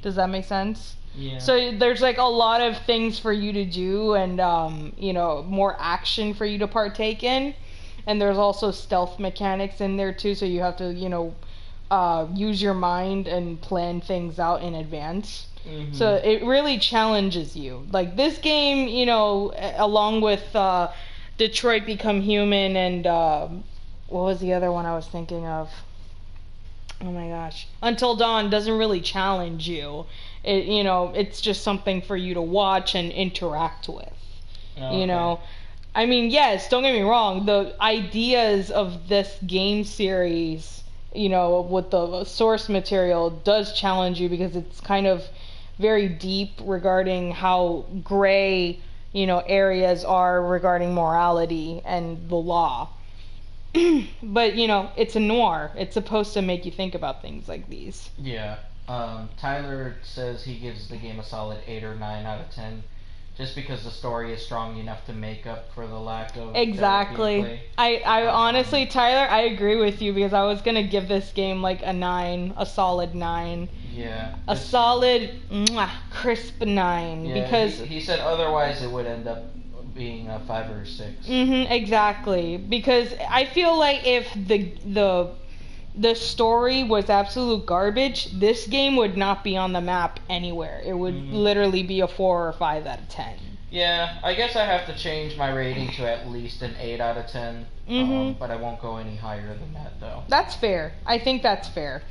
Does that make sense? Yeah. So there's like a lot of things for you to do, and you know, more action for you to partake in. And there's also stealth mechanics in there too, so you have to, you know, use your mind and plan things out in advance. Mm-hmm. So it really challenges you. Like this game, you know, along with Detroit Become Human and what was the other one I was thinking of? Oh my gosh. Until Dawn doesn't really challenge you. It, you know, it's just something for you to watch and interact with. Okay. You know, I mean, yes, don't get me wrong, the ideas of this game series, you know, with the source material does challenge you because it's kind of very deep regarding how gray, you know, areas are regarding morality and the law. But, you know, it's a noir. It's supposed to make you think about things like these. Yeah. Tyler says he gives the game a solid 8 or 9 out of 10. Just because the story is strong enough to make up for the lack of Exactly. gameplay. I honestly, Tyler, I agree with you because I was gonna give this game like a 9, a solid 9. Yeah. A solid, crisp 9. Yeah, because he said otherwise it would end up being a 5 or 6. Exactly. Because I feel like if the story was absolute garbage, this game would not be on the map anywhere. It would literally be a 4 or 5 out of 10. Yeah, I guess I have to change my rating to at least an 8 out of 10. But I won't go any higher than that, though. That's fair. I think that's fair.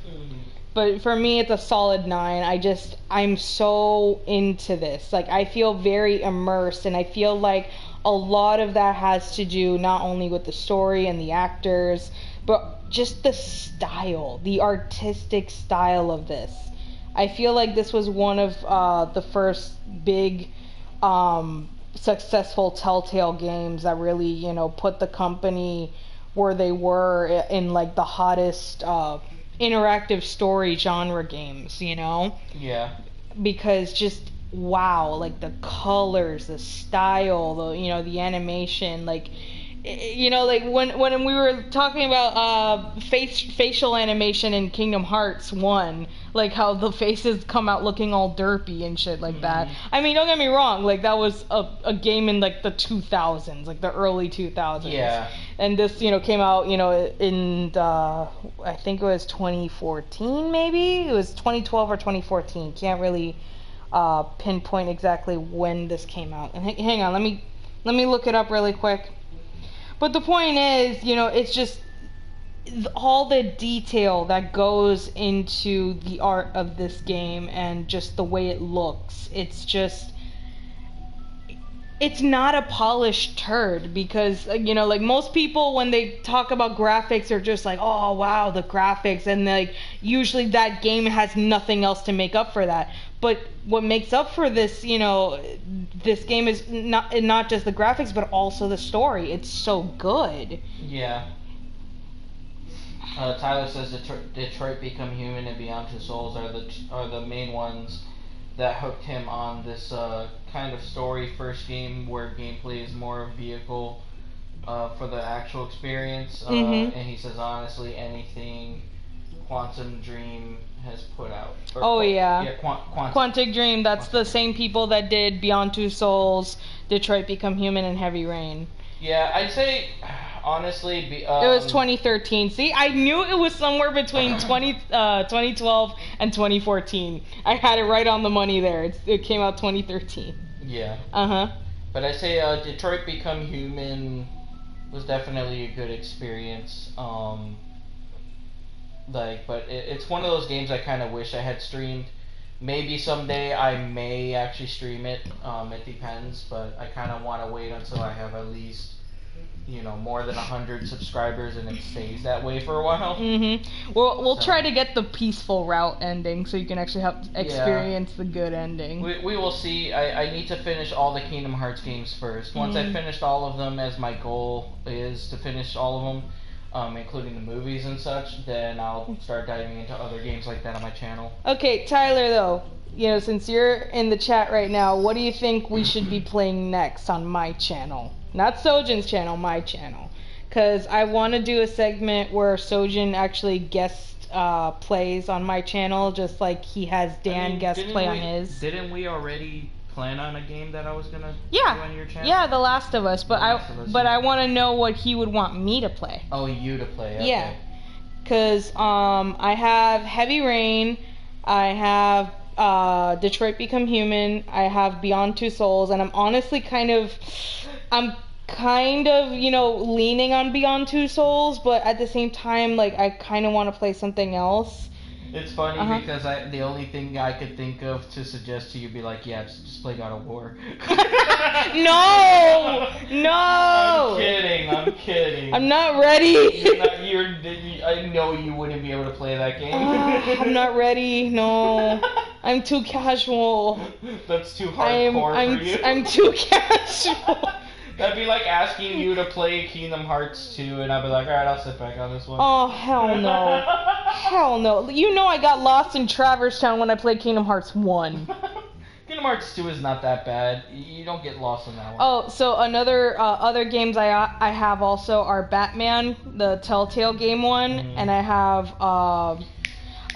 But for me, it's a solid 9. I'm so into this. Like, I feel very immersed, and I feel like a lot of that has to do not only with the story and the actors, but just the style, the artistic style of this. I feel like this was one of the first big successful Telltale games that really, you know, put the company where they were in like the hottest interactive story genre games, you know? Yeah. Because just wow, like the colors, the style, the, you know, the animation, like, you know, like when we were talking about facial animation in Kingdom Hearts 1, like how the faces come out looking all derpy and shit like that. I mean, don't get me wrong, like that was a game in like the 2000s, like the early 2000s. Yeah. And this, you know, came out, you know, in I think it was 2014 maybe? It was 2012 or 2014. Can't really pinpoint exactly when this came out. And hang on, let me look it up really quick. But the point is, you know, it's just all the detail that goes into the art of this game and just the way it looks. It's just, it's not a polished turd because, you know, like most people when they talk about graphics are just like, oh wow, the graphics, and like usually that game has nothing else to make up for that. But what makes up for this, you know, this game is not just the graphics, but also the story. It's so good. Yeah. Tyler says Detroit Become Human and Beyond Two Souls are the main ones that hooked him on this kind of story first game where gameplay is more a vehicle for the actual experience. And he says honestly anything Quantum Dream has put out. Quantic Dream, that's the same people that did Beyond Two Souls, Detroit Become Human, and Heavy Rain. Yeah, I'd say, honestly... it was 2013. See, I knew it was somewhere between 2012 and 2014. I had it right on the money there. It came out 2013. Yeah. Uh-huh. But I'd say Detroit Become Human was definitely a good experience. But it's one of those games I kind of wish I had streamed. Maybe someday I may actually stream it. It depends, but I kind of want to wait until I have at least, you know, more than 100 subscribers and it stays that way for a while. We'll try to get the peaceful route ending so you can actually experience the good ending. We will see. I need to finish all the Kingdom Hearts games first. Once I've finished all of them, as my goal is to finish all of them, including the movies and such, then I'll start diving into other games like that on my channel. Okay, Tyler, though, you know, since you're in the chat right now, what do you think we should be playing next on my channel? Not Sojin's channel, my channel. Because I want to do a segment where Sojin actually guest plays on my channel, just like he has Dan guest play on his. Didn't we already plan on a game that I was gonna do Yeah, on your channel? yeah, The Last of Us. But Last of Us, but yeah. I want to know what he would want me to play. Oh, you to play. Okay. Yeah, because I have Heavy Rain, I have Detroit Become Human, I have Beyond Two Souls, and I'm honestly kind of you know, leaning on Beyond Two Souls, but at the same time, like, I kind of want to play something else. It's funny because the only thing I could think of to suggest to you be like, yeah, just play God of War. No! I'm kidding. I'm not ready. I know you wouldn't be able to play that game. I'm not ready. No. I'm too casual. That's too hardcore for you. I'm too casual. That'd be like asking you to play Kingdom Hearts 2, and I'd be like, alright, I'll sit back on this one. Oh, hell no. Hell no. You know I got lost in Traverse Town when I played Kingdom Hearts 1. Kingdom Hearts 2 is not that bad. You don't get lost in that one. Oh, so other games I have also are Batman, the Telltale game one, and I have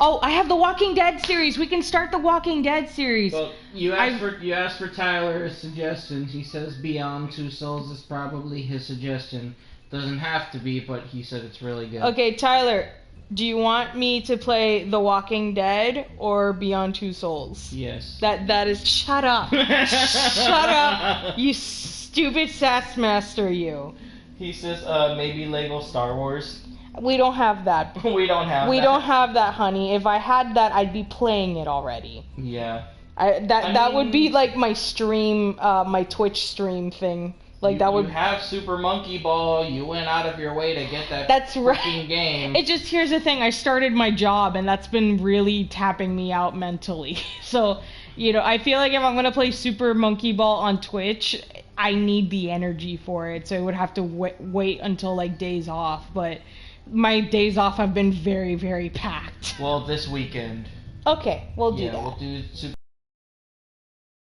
I have the Walking Dead series. We can start the Walking Dead series. Well, you asked for Tyler's suggestion. He says Beyond Two Souls is probably his suggestion. Doesn't have to be, but he said it's really good. Okay, Tyler, do you want me to play The Walking Dead or Beyond Two Souls? Yes. That is shut up. Shut up. You stupid sass master, you. He says maybe Lego Star Wars. We don't have that. We don't have that, honey. If I had that, I'd be playing it already. Yeah. That would be like my stream, my Twitch stream thing. Like that would. You have Super Monkey Ball. You went out of your way to get that. That's right. Freaking game. It just, here's the thing. I started my job, and that's been really tapping me out mentally. So, you know, I feel like if I'm gonna play Super Monkey Ball on Twitch, I need the energy for it. So I would have to wait until like days off, but. My days off have been very, very packed. Well, this weekend. Okay, we'll do that. Yeah, we'll do Super.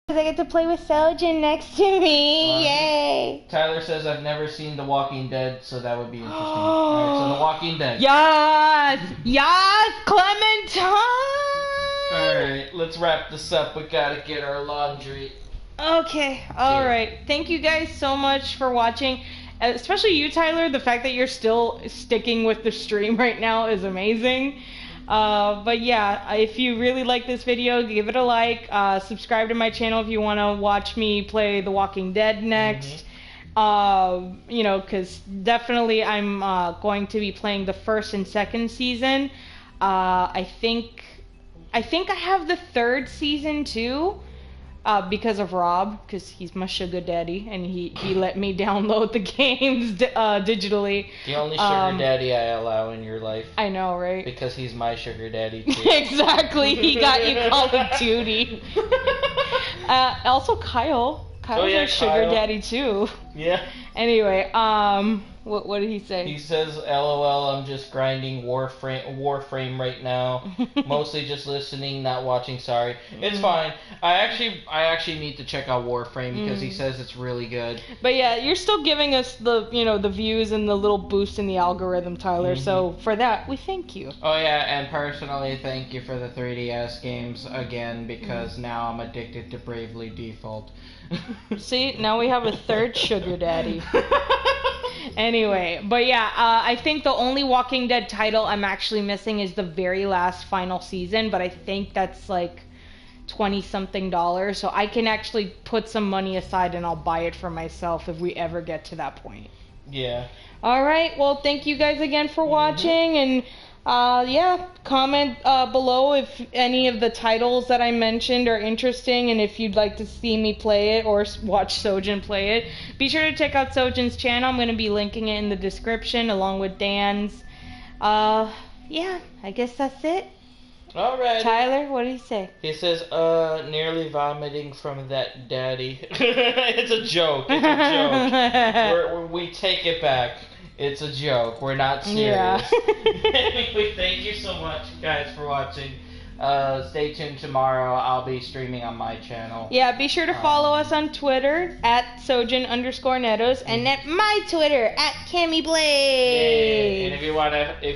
Because I get to play with Sojin next to me. Yay! Tyler says I've never seen The Walking Dead, so that would be interesting. Alright, so The Walking Dead. Yes! Yes! Clementine! Alright, let's wrap this up. We gotta get our laundry. Okay, alright. Thank you guys so much for watching. Especially you, Tyler. The fact that you're still sticking with the stream right now is amazing. But yeah, if you really like this video, give it a like. Subscribe to my channel if you want to watch me play The Walking Dead next. You know, because definitely I'm going to be playing the first and second season. I think I have the third season too. Because of Rob, because he's my sugar daddy, and he let me download the games digitally. The only sugar daddy I allow in your life. I know, right? Because he's my sugar daddy too. Exactly, he got you Call of Duty. Also, Kyle's your sugar daddy too. Yeah. Anyway, what did he say? He says, "LOL, I'm just grinding Warframe right now. Mostly just listening, not watching. Sorry, it's fine. I actually need to check out Warframe because he says it's really good. But yeah, you're still giving us the views and the little boost in the algorithm, Tyler. So for that, we thank you. Oh yeah, and personally, thank you for the 3DS games again because now I'm addicted to Bravely Default. See, now we have a third sugar daddy. Anyway, but yeah, I think the only Walking Dead title I'm actually missing is the very last final season, but I think that's like $20-something, so I can actually put some money aside and I'll buy it for myself if we ever get to that point. Yeah. Alright, well, thank you guys again for watching, and yeah, comment below if any of the titles that I mentioned are interesting and if you'd like to see me play it or watch Sojin play it. Be sure to check out Sojin's channel. I'm going to be linking it in the description along with Dan's. Yeah, I guess that's it. Alright. Tyler, what did he say? He says, nearly vomiting from that daddy. It's a joke. It's a joke. We take it back. It's a joke. We're not serious. Yeah. Anyway, thank you so much, guys, for watching. Stay tuned tomorrow. I'll be streaming on my channel. Yeah, be sure to follow us on Twitter at Sojin_Netos and at my Twitter at CammyBlade. And if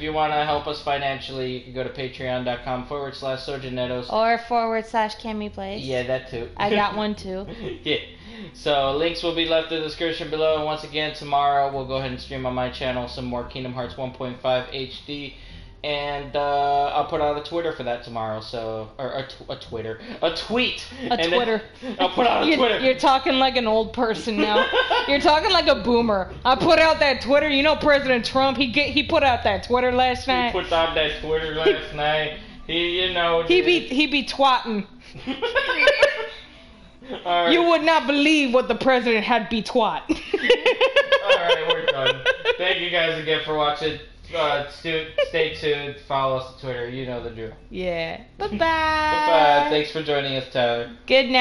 you wanna help us financially, you can go to patreon.com/SojinNetos or /CammyBlade. Yeah, that too. I got one too. Yeah. So links will be left in the description below. And once again, tomorrow we'll go ahead and stream on my channel some more Kingdom Hearts 1.5 HD. And I'll put out a Twitter for that tomorrow. So, or a tweet. A Twitter. I'll put out a Twitter. You're talking like an old person now. You're talking like a boomer. I put out that Twitter. You know, President Trump. He put out that Twitter last night. He put out that Twitter last night. He be twatting. All right. You would not believe what the president had be twat. Alright, we're done. Thank you guys again for watching. Stay tuned. Follow us on Twitter. You know the drill. Yeah. Bye-bye. Bye-bye. Thanks for joining us, Tyler. Good night.